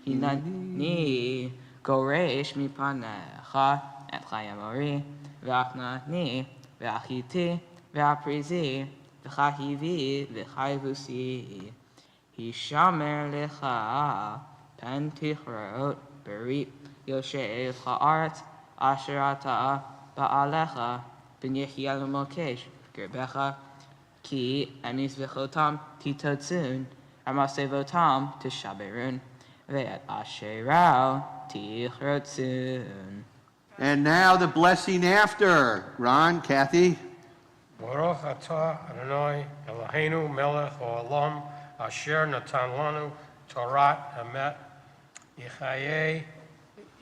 hinani goresh mipanecha et chayamori v'achnani v'achiti v'aprizi v'chahivi v'chayvusi hishamer lecha פן תכרות ברית יושב הארץ אשר אתה בעליך פן יחיה למוקש גרבך כי מצוותיהם תתוצון ומסעותם תשברון ואת אשריו תכרתון. And now the blessing after. Ron, Kathy. Baruch atah Adonai Eloheinu melech haolam asher natan lanu Torat emet yichayei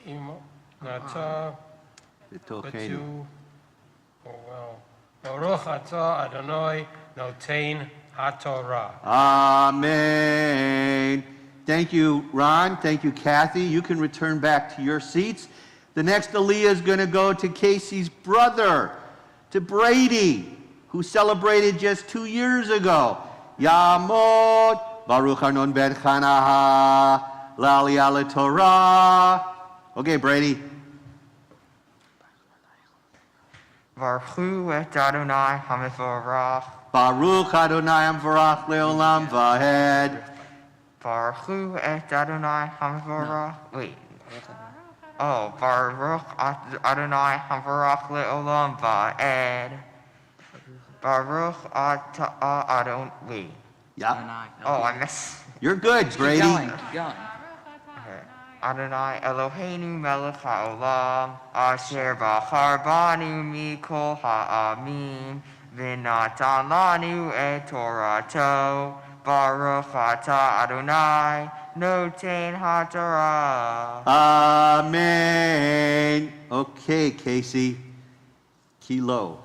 imo nata betu. Oh well. Baruch atah Adonai notein haTorah. Amen. Thank you, Ron. Thank you, Kathy. You can return back to your seats. The next Aliyah is going to go to Casey's brother, to Brady, who celebrated just 2 years ago. Yamod, Baruch Arnon ben Chanaha, L'Aliyah LeTorah. Okay, Brady. Baruch et Adonai HaMevorach. Baruch Adonai Amvarach Leolam Vahed. Baruch et Adonai HaMevorach. Wait. Oh, Baruch Adonai HaMevorach Leolam Vahed. Baruch Adonai. Wait. Yeah. Oh, I missed. You're good, Brady. Keep going. Okay. Adonai Eloheinu melech haolam asher bachar banu mikol ha'amim v'natan lanu et Torato Baruch atah Adonai noten haTorah. Amen. Okay, Casey. Kilo.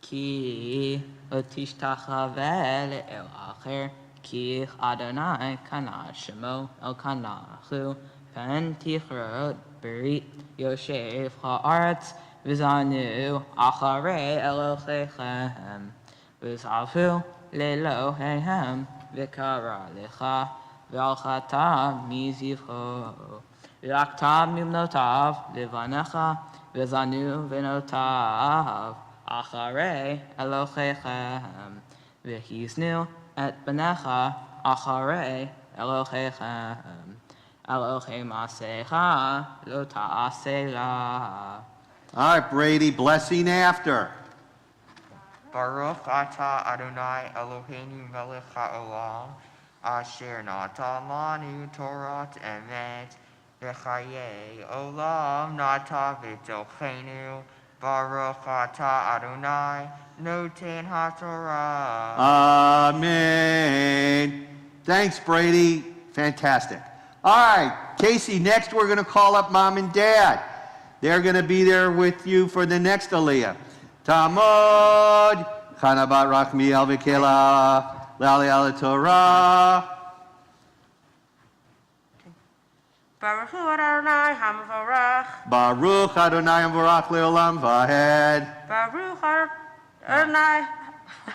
כי לא תשתחווה לאל אחר, כי אדוני קנה שמו אל קנאו, פן תכרות ברית יושב הארץ, וזנו אחרי אלוהיכם, וזעפו לאלוהיהם, וקרא לך, והלכת מזבחו, ולקחת מבנותיו לבניך, וזנו בנותיו. אחרי אלוהיכם, והזנו את בניך אחרי אלוהיכם, אלוהי מעשיך לא תעשה לה. All right, Brady, blessing after. Baruch atah Adonai Eloheinu melech haolam asher natan lanu Torat emet v'chayei olam nata v'tochenu Baruch atah Adonai noten haTorah. Amen. Thanks, Brady. Fantastic. All right, Casey, next we're going to call up Mom and Dad. They're going to be there with you for the next Aliyah. Tamod, Chanabat Rachmi Alvikela, L'Aliyah LeTorah. Baruch Adonai HaMevorach. Baruch Adonai Amvarach Leolam Vahed. Baruch Adonai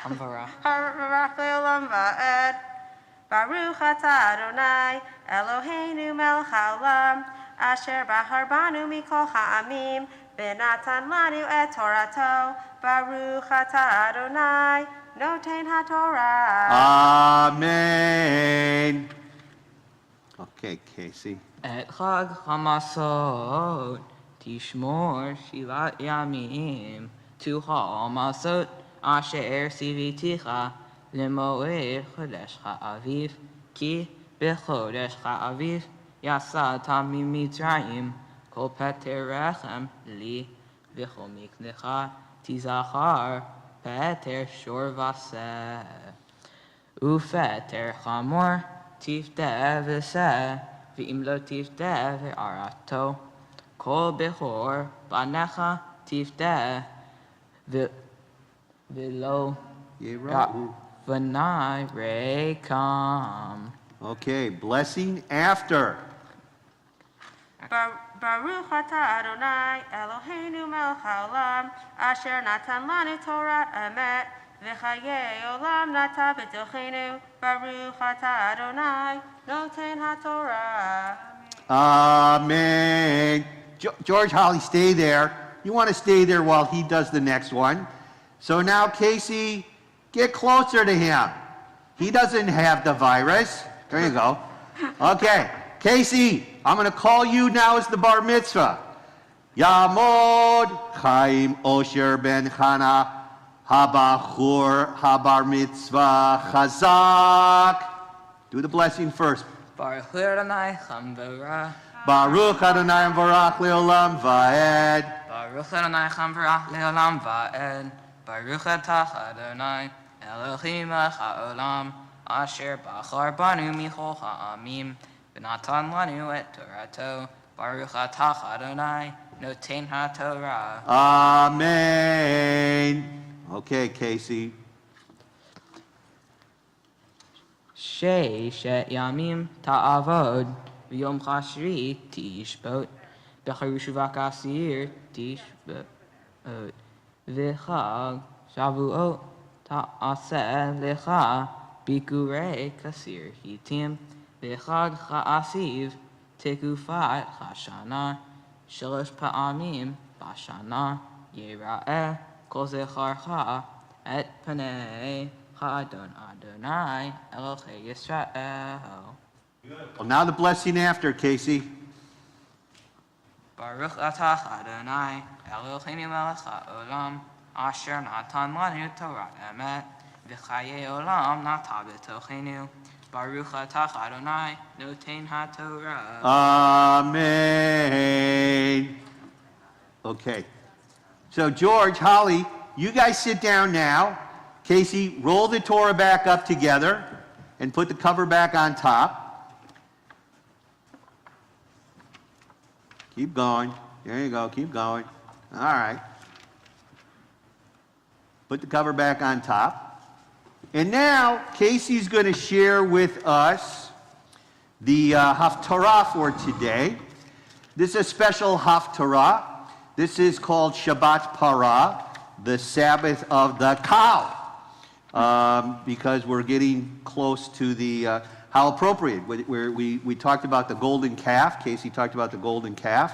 Amvarach. HaMevorach Leolam Vaed. Baruch atah Adonai Eloheinu melech haolam asher bahar banu mikol ha'amim v'natan lanu et Torato. Baruch atah Adonai noten haTorah. Amen. Okay, Casey. את חג המסות תשמור 7 ימים, תאכל מסות אשר ציוויתיך למועד חודש האביב, כי בחודש האביב יצאת ממצרים, כל פטר רחם לי, וכל מקנך תזכר פטר שור ושה, ופטר חמור תפדה ושה, ואם לא תפדה והרעתו, כל בכור בניך תפדה, ולא בני ריקם. Okay, blessing after. Baruch atah Adonai Eloheinu melech haolam asher natan lanu Torat emet v'chayei olam nata b'tochenu. Baruch atah Adonai noten haTorah. Amen. George Holly, stay there. You want to stay there while he does the next one. So now, Casey, get closer to him. He doesn't have the virus. There you go. Okay. Casey, I'm going to call you now as the bar mitzvah. Yamod Chaim Osher ben Chana Habachur Habar Mitzvah Chazak. Do the blessing first. Baruch Adonai Cham V'Ra. Baruch Adonai Varach Leolam Vaed. Baruch Adonai Cham V'Ra Le'olam Va'ed. Baruch Atah Adonai Elohim Ha'olam Asher Bachar Banu Michol Ha'amim V'natan Lanu Et Torato. Baruch Atah Adonai Noten HaTorah. Amen. Okay, Casey. Shet Yamim Ta'avod V'yom Chashri Tishbot B'charushu Asir Tishbot V'chag Shavuot Ta'aseh Lecha Bikurei Kasir Hitim V'chag Cha'asiv Tekufat Chashana Shalosh Pa'amim Bashana Yera'eh Kol Zecharcha Et Panei Chadon Adonai Elohei Yisrael. Well, now the blessing after, Casey. Baruch Atah Adonai Eloheinu melech haolam Asher natan lanu Torah emet V'chayei olam nata b'tochenu. Baruch Atah Adonai Noten HaTorah. Amen. Okay. So, George, Holly, you guys sit down now. Casey, roll the Torah back up together and put the cover back on top. Keep going. There you go. Keep going. All right. Put the cover back on top. And now, Casey's going to share with us the Haftarah for today. This is a special Haftarah. This is called Shabbat Parah, the Sabbath of the cow, because we're getting close to the, how appropriate. Where we talked about the golden calf. Casey talked about the golden calf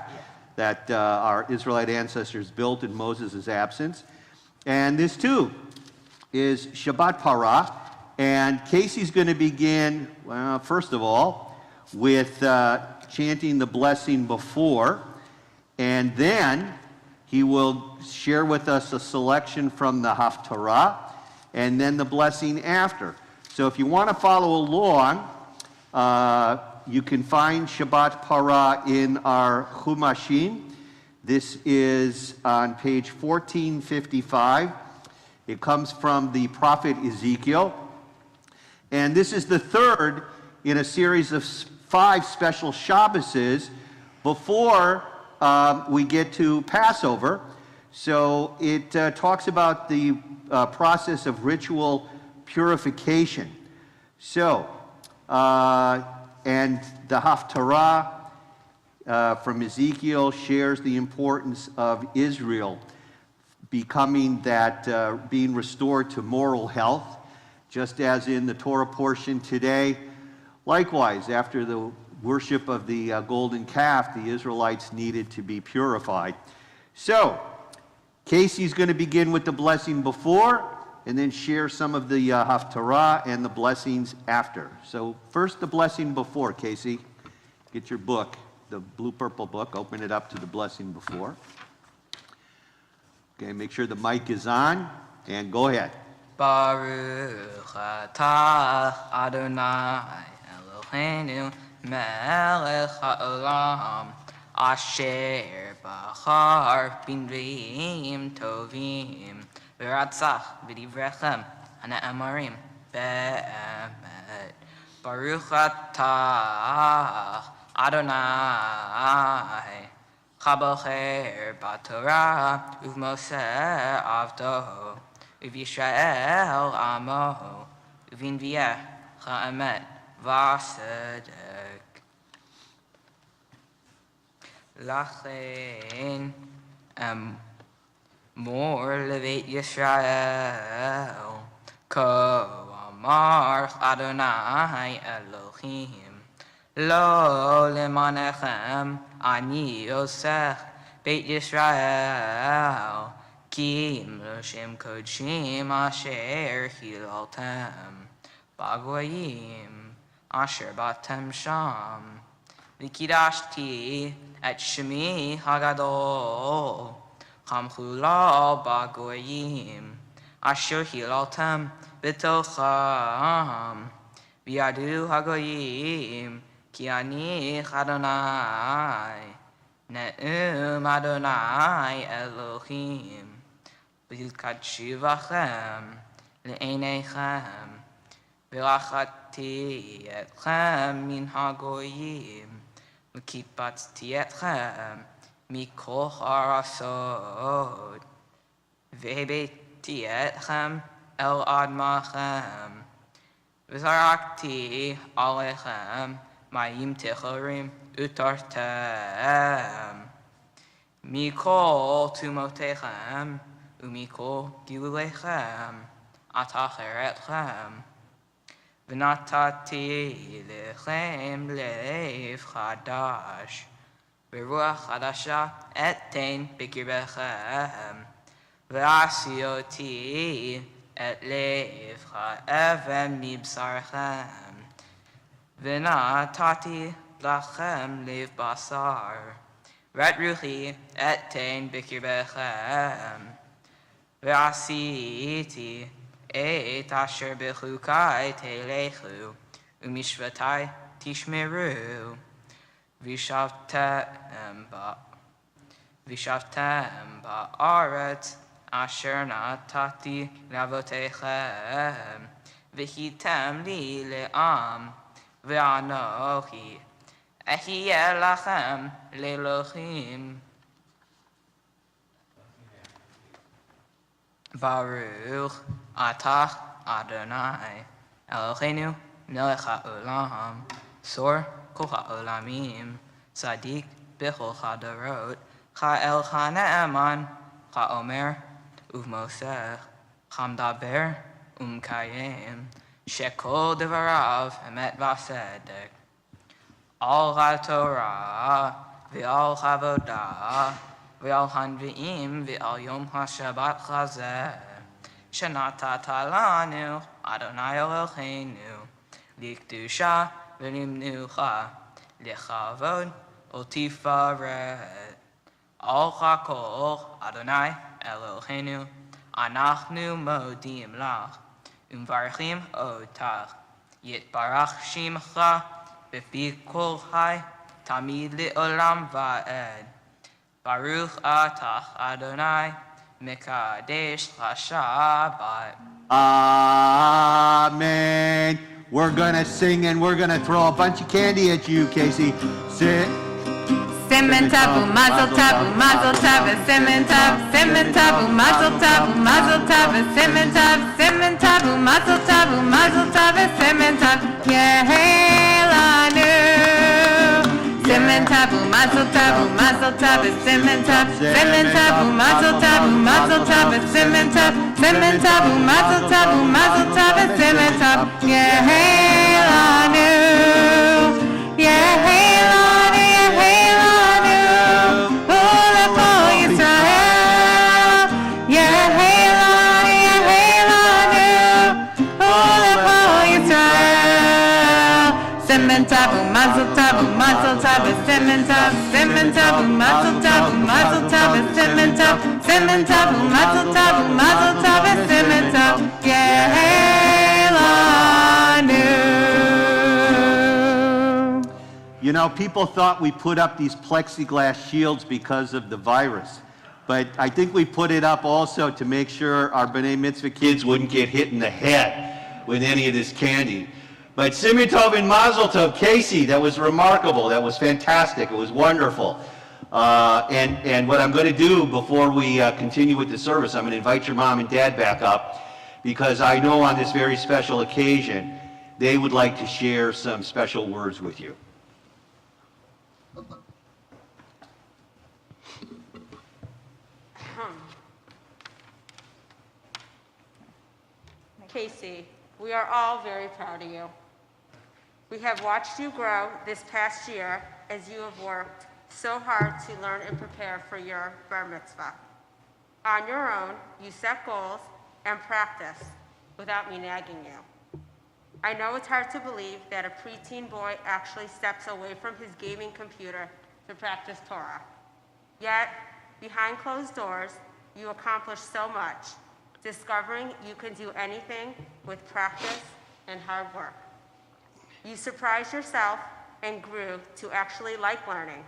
that our Israelite ancestors built in Moses' absence. And this, too, is Shabbat Parah. And Casey's going to begin, well, first of all, with chanting the blessing before. And then he will share with us a selection from the Haftarah, and then the blessing after. So if you want to follow along, you can find Shabbat Parah in our Chumashim. This is on page 1455. It comes from the prophet Ezekiel. And this is the third in a series of 5 special Shabbases before we get to Passover. So it talks about the process of ritual purification. So, and the Haftarah from Ezekiel shares the importance of Israel becoming that, being restored to moral health, just as in the Torah portion today. Likewise, after the worship of the golden calf, the Israelites needed to be purified. So, Casey's going to begin with the blessing before, and then share some of the Haftarah and the blessings after. So, first the blessing before, Casey. Get your book, the blue-purple book, open it up to the blessing before. Okay, make sure the mic is on, and go ahead. Baruch Atah Adonai Eloheinu melech haolam Asher bachar b'nviim tovim v'ratzach v'divrechem ha'ne'emarim be'emet. Baruch Atah Adonai Chabocher b'Torah uv'moseh avdo uv'Yisrael amo uv'invieh ha'emet v'asedek. Lachen mor levet Yisrael ko amar Adonai Elohim lo lemanechem ani osech beit Yisrael ki im l'shem kodshim asher hilaltem bagoyim asher batem sham וקידשתי את שמי הגדול, חמכו לו בגויים, אשר היללתם בתוכם, וידעו הגויים, כי אני אדוני, נאום אדוני אלוהים, והתקדשי בכם לעיניכם, ורחקתי אתכם מן הגויים, וקיבצתי אתכם מכל הארצות, והבאתי אתכם אל אדמתכם, וזרקתי עליכם מים טהורים ותרתם מכל טומאותיכם ומכל גילוליכם אטהרתכם, ונתתי לכם לב חדש, ורוח חדשה אתן בקרבכם, ועשיתי את לב האבן מבשרכם, ונתתי לכם לב בשר, ואת רוחי אתן בקרבכם, ועשיתי את אשר בחוקי תלכו, ומשפטי תשמרו, וישבתם בארץ אשר נתתי לאבותיכם, והייתם לי לעם, ואנוכי אהיה לכם לאלוהים. ברוך אתה אדוני אלוהינו מלך העולם, צור כל העולמים, צדיק בכל הדורות, כאל הנאמן, כאומר ובמוסך, כמדבר ומקיים, שכל דבריו אמת וצדק. על התורה ועל העבודה ועל הנביאים ועל יום השבת הזה, שנתת לנו, אדוני אלוהינו, לקדושה ולמנוחה, לכבוד ולתפארת. על הכל, אדוני אלוהינו, אנחנו מודים לך ומברכים אותך. יתברך שמך בפי כל חי, תמיד לעולם ועד. ברוך אתה, אדוני, מקדש השבת. Amen. We're going to sing and we're going to throw a bunch of candy at you, Casey. Sit. Simmen tabu, mazel tabu, mazel tabu, simmen tabu, mazel tabu, mazel tabu, simmen tabu, mazel tabu, simmen tabu, yehelanu. Simmen tabu, mazel tabu, simmen tabu, mazel tabu, simmen tabu, mazel tabu, simmen tabu, yehelanu, yehelanu. Tabu, mazel tabu, mazel tabu, simmen tabu, mazel tabu, simmen tabu, mazel tabu, simmen tabu, yehelanu. You know, people thought we put up these plexiglass shields because of the virus. But I think we put it up also to make sure our B'nai Mitzvah kids wouldn't get hit in the head with any of this candy. But Simon Tov and Mazel Tov, Casey, that was remarkable. That was fantastic. It was wonderful. And what I'm going to do before we continue with the service, I'm going to invite your mom and dad back up, because I know on this very special occasion, they would like to share some special words with you. Casey, we are all very proud of you. We have watched you grow this past year as you have worked so hard to learn and prepare for your bar mitzvah. On your own, you set goals and practice without me nagging you. I know it's hard to believe that a preteen boy actually steps away from his gaming computer to practice Torah. Yet, behind closed doors, you accomplish so much, discovering you can do anything with practice and hard work. You surprised yourself and grew to actually like learning.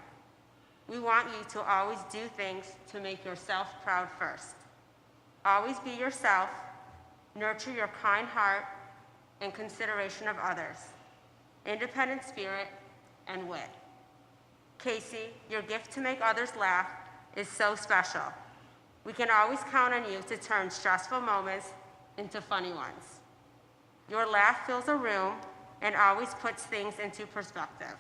We want you to always do things to make yourself proud first. Always be yourself, nurture your kind heart and consideration of others, independent spirit, and wit. Casey, your gift to make others laugh is so special. We can always count on you to turn stressful moments into funny ones. Your laugh fills a room and always puts things into perspective.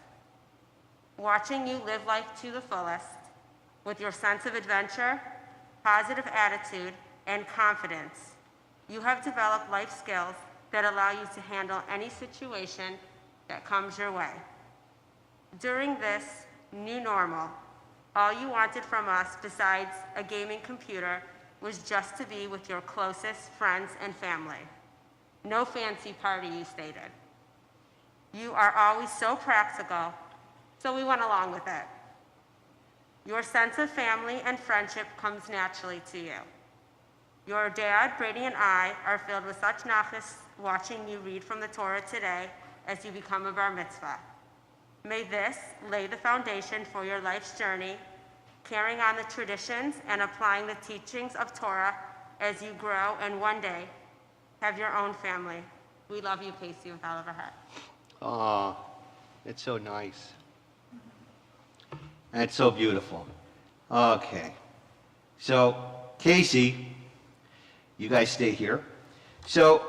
Watching you live life to the fullest, with your sense of adventure, positive attitude, and confidence, you have developed life skills that allow you to handle any situation that comes your way. During this new normal, all you wanted from us besides a gaming computer was just to be with your closest friends and family. No fancy party, you stated. You are always so practical, so we went along with it. Your sense of family and friendship comes naturally to you. Your dad, Brady, and I are filled with such nachas watching you read from the Torah today as you become a bar mitzvah. May this lay the foundation for your life's journey, carrying on the traditions and applying the teachings of Torah as you grow and one day have your own family. We love you, Casey, with all of our heart. Oh, it's so nice. And it's so beautiful. Okay. So, Casey, you guys stay here. So,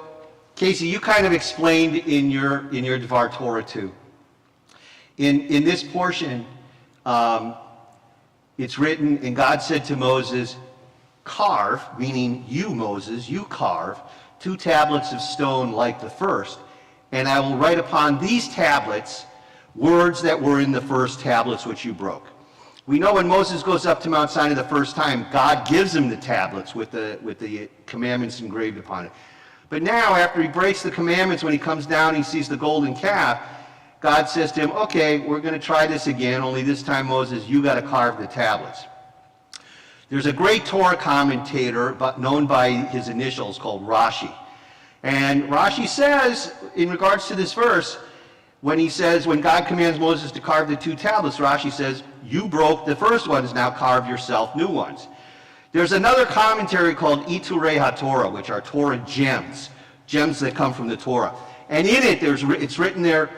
Casey, you kind of explained in your Dvar Torah too. In this portion, it's written, and God said to Moses, carve, meaning you, Moses, you carve 2 tablets of stone like the first, and I will write upon these tablets words that were in the first tablets which you broke. We know when Moses goes up to Mount Sinai the first time, God gives him the tablets with the commandments engraved upon it. But now, after he breaks the commandments, when he comes down and he sees the golden calf, God says to him, okay, we're going to try this again, only this time, Moses, you got to carve the tablets. There's a great Torah commentator known by his initials called Rashi. And Rashi says, in regards to this verse, when God commands Moses to carve the 2 tablets, Rashi says, you broke the first ones, now carve yourself new ones. There's another commentary called Iturei HaTorah, which are Torah gems that come from the Torah. And in it, it's written there,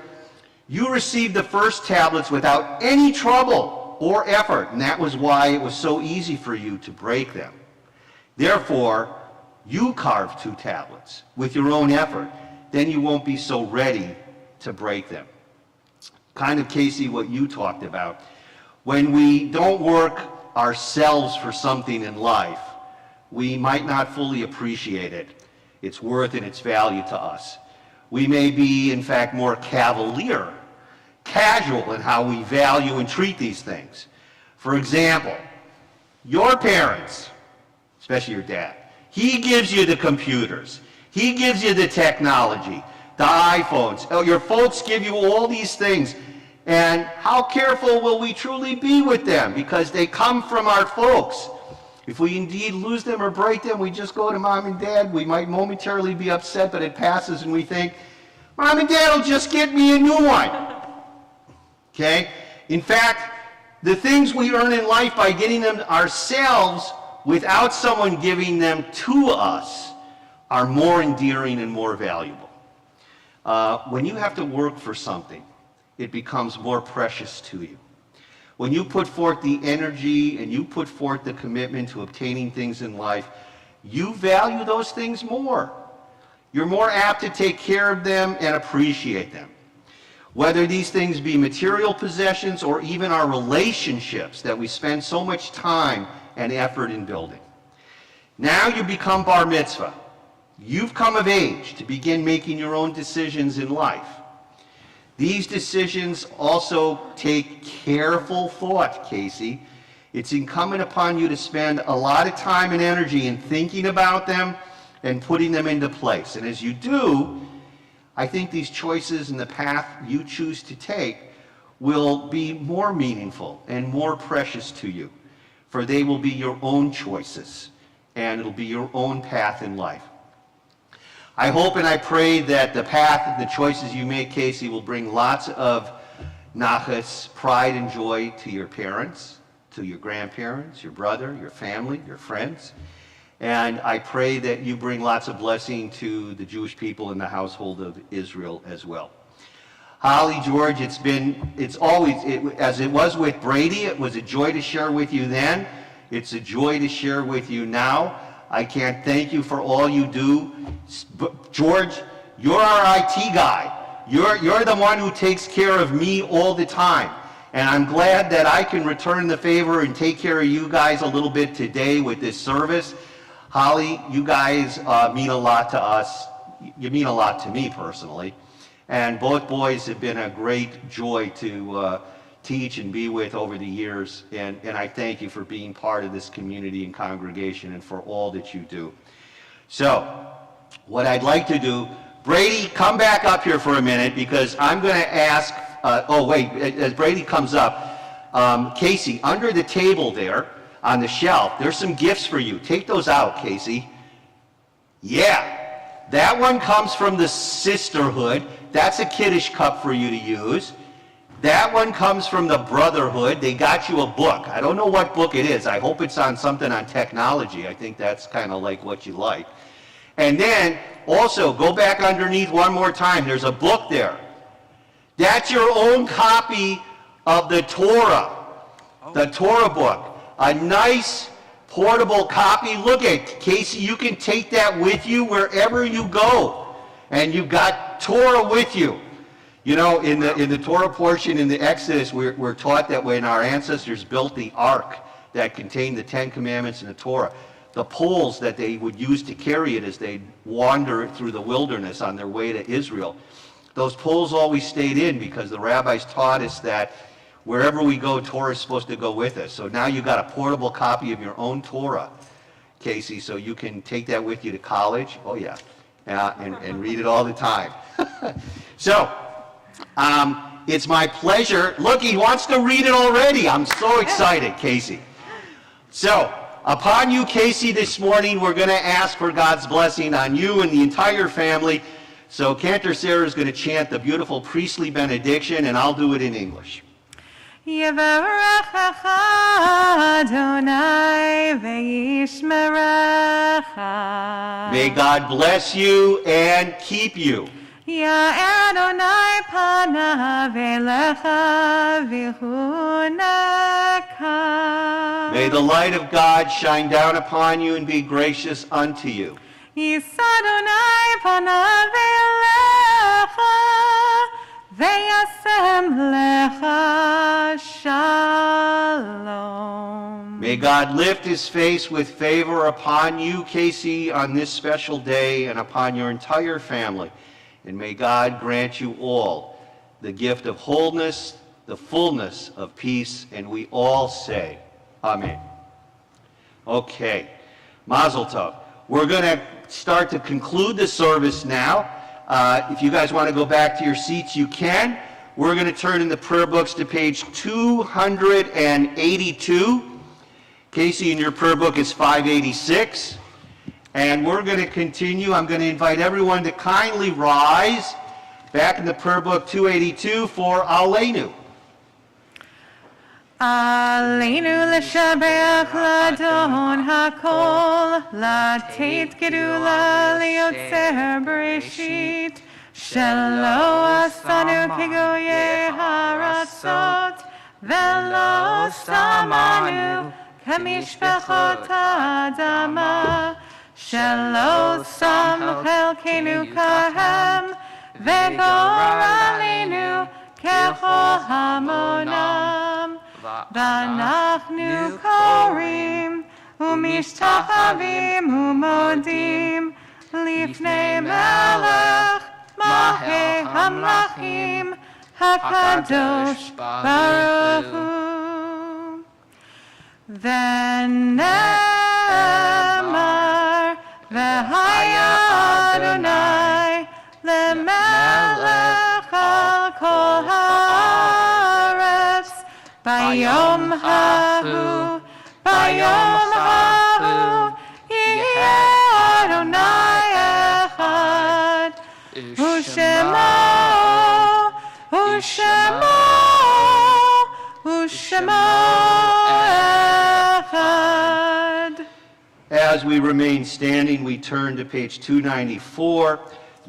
you received the first tablets without any trouble or effort, and that was why it was so easy for you to break them. Therefore, you carve 2 tablets with your own effort, then you won't be so ready to break them. Kind of, Casey, what you talked about. When we don't work ourselves for something in life, we might not fully appreciate it, its worth and its value to us. We may be, in fact, more cavalier, casual in how we value and treat these things. For example, your parents, especially your dad, he gives you the computers, he gives you the technology, the iPhones. Oh, your folks give you all these things. And how careful will we truly be with them? Because they come from our folks. If we indeed lose them or break them, we just go to mom and dad. We might momentarily be upset, but it passes and we think, mom and dad will just get me a new one. Okay? In fact, the things we earn in life by getting them ourselves without someone giving them to us are more endearing and more valuable. When you have to work for something, it becomes more precious to you. When you put forth the energy and you put forth the commitment to obtaining things in life, you value those things more. You're more apt to take care of them and appreciate them. Whether these things be material possessions or even our relationships that we spend so much time and effort in building. Now you become bar mitzvah. You've come of age to begin making your own decisions in life. These decisions also take careful thought, Casey. It's incumbent upon you to spend a lot of time and energy in thinking about them and putting them into place. And as you do, I think these choices and the path you choose to take will be more meaningful and more precious to you, for they will be your own choices, and it'll be your own path in life. I hope and I pray that the path and the choices you make, Casey, will bring lots of nachas, pride and joy to your parents, to your grandparents, your brother, your family, your friends. And I pray that you bring lots of blessing to the Jewish people in the household of Israel as well. Holly, George, it's always, as it was with Brady, it was a joy to share with you then. It's a joy to share with you now. I can't thank you for all you do. George, you're our IT guy. You're the one who takes care of me all the time. And I'm glad that I can return the favor and take care of you guys a little bit today with this service. Holly, you guys mean a lot to us. You mean a lot to me personally. And both boys have been a great joy to teach and be with over the years. And I thank you for being part of this community and congregation and for all that you do. So, what I'd like to do, Brady, come back up here for a minute because I'm going to ask, as Brady comes up, Casey, under the table there on the shelf, there's some gifts for you. Take those out, Casey. Yeah, that one comes from the sisterhood. That's a kiddish cup for you to use. That one comes from the brotherhood. They got you a book. I don't know what book it is. I hope it's on something on technology. I think that's kind of like what you like. And then also go back underneath one more time. There's a book there. That's your own copy of the Torah, the Torah book. A nice portable copy. Look at Casey, you can take that with you wherever you go. And you've got Torah with you. You know, in the Torah portion in the Exodus, we're taught that when our ancestors built the ark that contained the Ten Commandments and the Torah, the poles that they would use to carry it as they wander through the wilderness on their way to Israel, those poles always stayed in because the rabbis taught us that wherever we go, Torah is supposed to go with us. So now you've got a portable copy of your own Torah, Casey, so you can take that with you to college. Oh, yeah. And read it all the time. So, it's my pleasure. Look, he wants to read it already. I'm so excited, Casey. So, upon you, Casey, this morning, we're going to ask for God's blessing on you and the entire family. So, Cantor Sarah is going to chant the beautiful priestly benediction, and I'll do it in English. Yevarechecha Adonai ve'yishmerecha. May God bless you and keep you. Ya'er Adonai panav elecha v'chuneka. May the light of God shine down upon you and be gracious unto you. Yis Adonai panav elecha ve'yasem lecha shalom. May God lift his face with favor upon you, Casey, on this special day and upon your entire family. And may God grant you all the gift of wholeness, the fullness of peace, and we all say, Amen. Okay, Mazel Tov. We're going to start to conclude the service now. If you guys want to go back to your seats, you can. We're going to turn in the prayer books to page 282. Casey, in your prayer book is 586. And we're going to continue. I'm going to invite everyone to kindly rise back in the prayer book 282 for Aleinu. Aleinu l'shabeach l'adon hakol, latit gedula liotzer bereshit, shelo asanu kigoye haratzot, velo samanu kamishpachot adama, shelo sam chelkenu kahem, vegoralenu kechol hamonam. V'anachnu korim umishtachavim umodim lifnei melech mahei hamlachim hakadosh baruch hu. V'nemar v'haya Adonai lemelech Bayom hahu, Bayom hahu, Yeh Adonai echad, Ushema, Ushema, Ushema echad. As we remain standing, we turn to page 294.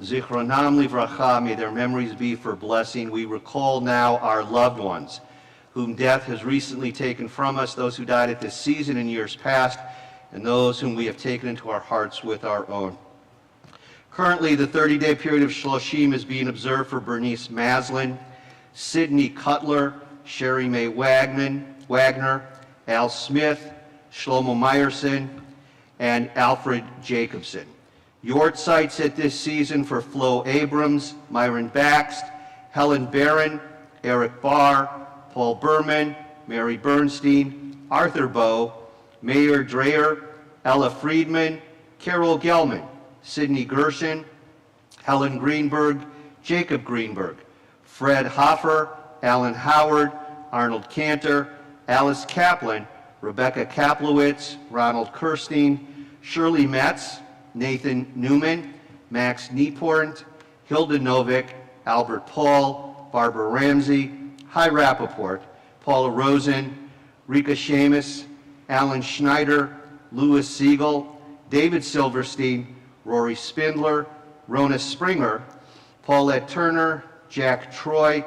Zichronam livracha, may their memories be for blessing. We recall now our loved ones, whom death has recently taken from us, those who died at this season in years past, and those whom we have taken into our hearts with our own. Currently, the 30-day period of Shloshim is being observed for Bernice Maslin, Sydney Cutler, Sherry Mae Wagner, Al Smith, Shlomo Meyerson, and Alfred Jacobson. Yort sites at this season for Flo Abrams, Myron Baxt, Helen Barron, Eric Barr, Paul Berman, Mary Bernstein, Arthur Bowe, Mayor Dreyer, Ella Friedman, Carol Gelman, Sidney Gershon, Helen Greenberg, Jacob Greenberg, Fred Hoffer, Alan Howard, Arnold Cantor, Alice Kaplan, Rebecca Kaplowitz, Ronald Kirstein, Shirley Metz, Nathan Newman, Max Nieport, Hilda Novick, Albert Paul, Barbara Ramsey, Hy Rappaport, Paula Rosen, Rika Seamus, Alan Schneider, Louis Siegel, David Silverstein, Rory Spindler, Rona Springer, Paulette Turner, Jack Troy,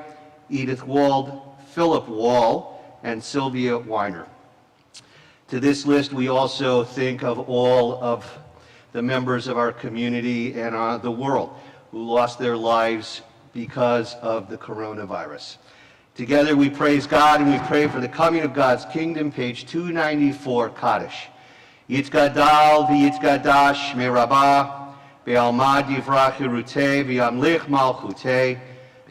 Edith Wald, Philip Wall, and Sylvia Weiner. To this list, we also think of all of the members of our community and the world who lost their lives because of the coronavirus. Together we praise God and we pray for the coming of God's kingdom, page 294, Kaddish. Yitzgadal v'yitzgadash merabah, be'almad yivrach hiruteh, v'yamlich malchuteh,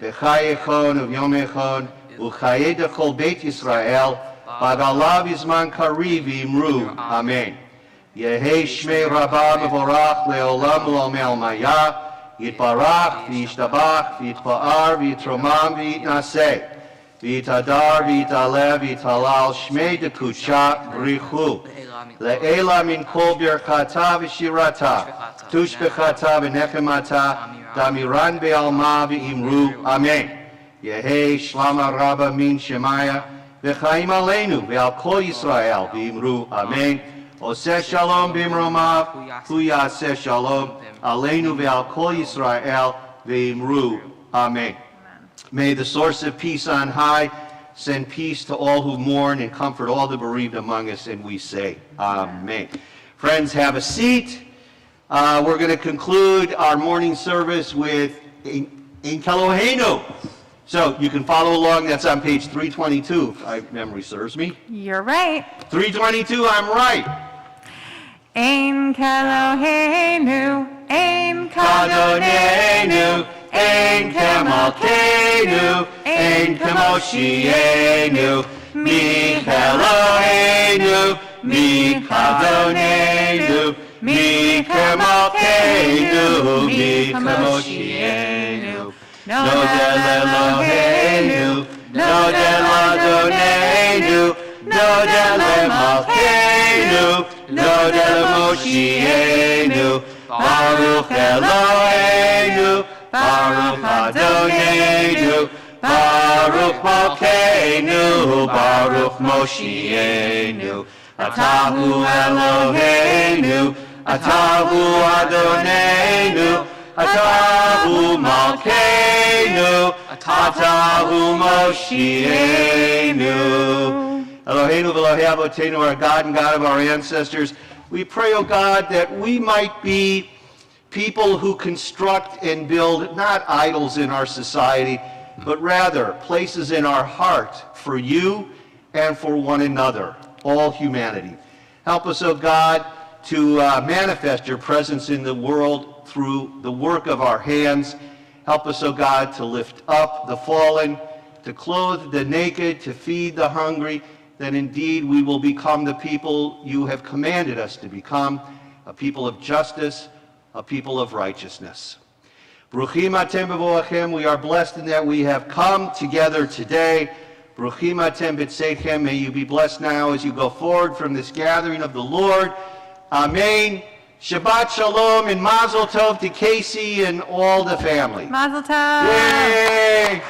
v'chayechon uvyomechon, u'chayed echol Beit Yisrael, b'agalav yizman kariv v'imru, amen. Yehei shmei rabah mevorach le'olam u'lamel maya, yitbarach v'yishtabach v'yitpa'ar v'yitromam v'yitnaseh, v'yitadar v'yitalev v'yitalal shmei dekucha brichu, le'ela min kol birchata v'shirata, tushbechata v'nechemata, damiran be'alma v'imru, amen. Yehei shlama rabba min shemaya, v'chaim aleinu v'al kol Yisrael v'imru, amen. Oseh shalom b'imromav, hu yaseh shalom, aleinu ve'al kol Yisrael ve'imru. Amen. May the source of peace on high send peace to all who mourn and comfort all the bereaved among us, and we say amen. Friends, have a seat. We're going to conclude our morning service with Ein Keloheinu. So you can follow along. That's on page 322, if my memory serves me. You're right. 322, I'm right. Ein Keloheinu, Ein Kadonenu, Ein Kemalkeinu, Ein Kemoshienu, Mi Keloheinu, Mi Kadonenu, Mi Kemalkeinu, Mi Kemoshienu. Nodel Eloheinu, Nodel Adonenu, Nodel Emalkeinu, Nodel Moshienu, Baruch Eloheinu, Baruch Adonenu, Baruch Malkeinu, Baruch Moshienu, Atahu Eloheinu, Atahu Adonenu, Atahu Malkeinu, Atahu Moshienu. Eloheinu v'Elohei Avotenu, our God and God of our ancestors, we pray, O God, that we might be people who construct and build not idols in our society, but rather places in our heart for you and for one another, all humanity. Help us, O God, to manifest your presence in the world through the work of our hands. Help us, O God, to lift up the fallen, to clothe the naked, to feed the hungry, that indeed we will become the people you have commanded us to become, a people of justice, a people of righteousness. Bruchim atem b'voachem, we are blessed in that we have come together today Bruchim atem b'tzeichem. May you be blessed now as you go forward from this gathering of the Lord. Amen. Shabbat Shalom and Mazel Tov to Casey and all the family. Mazel tov. Yay!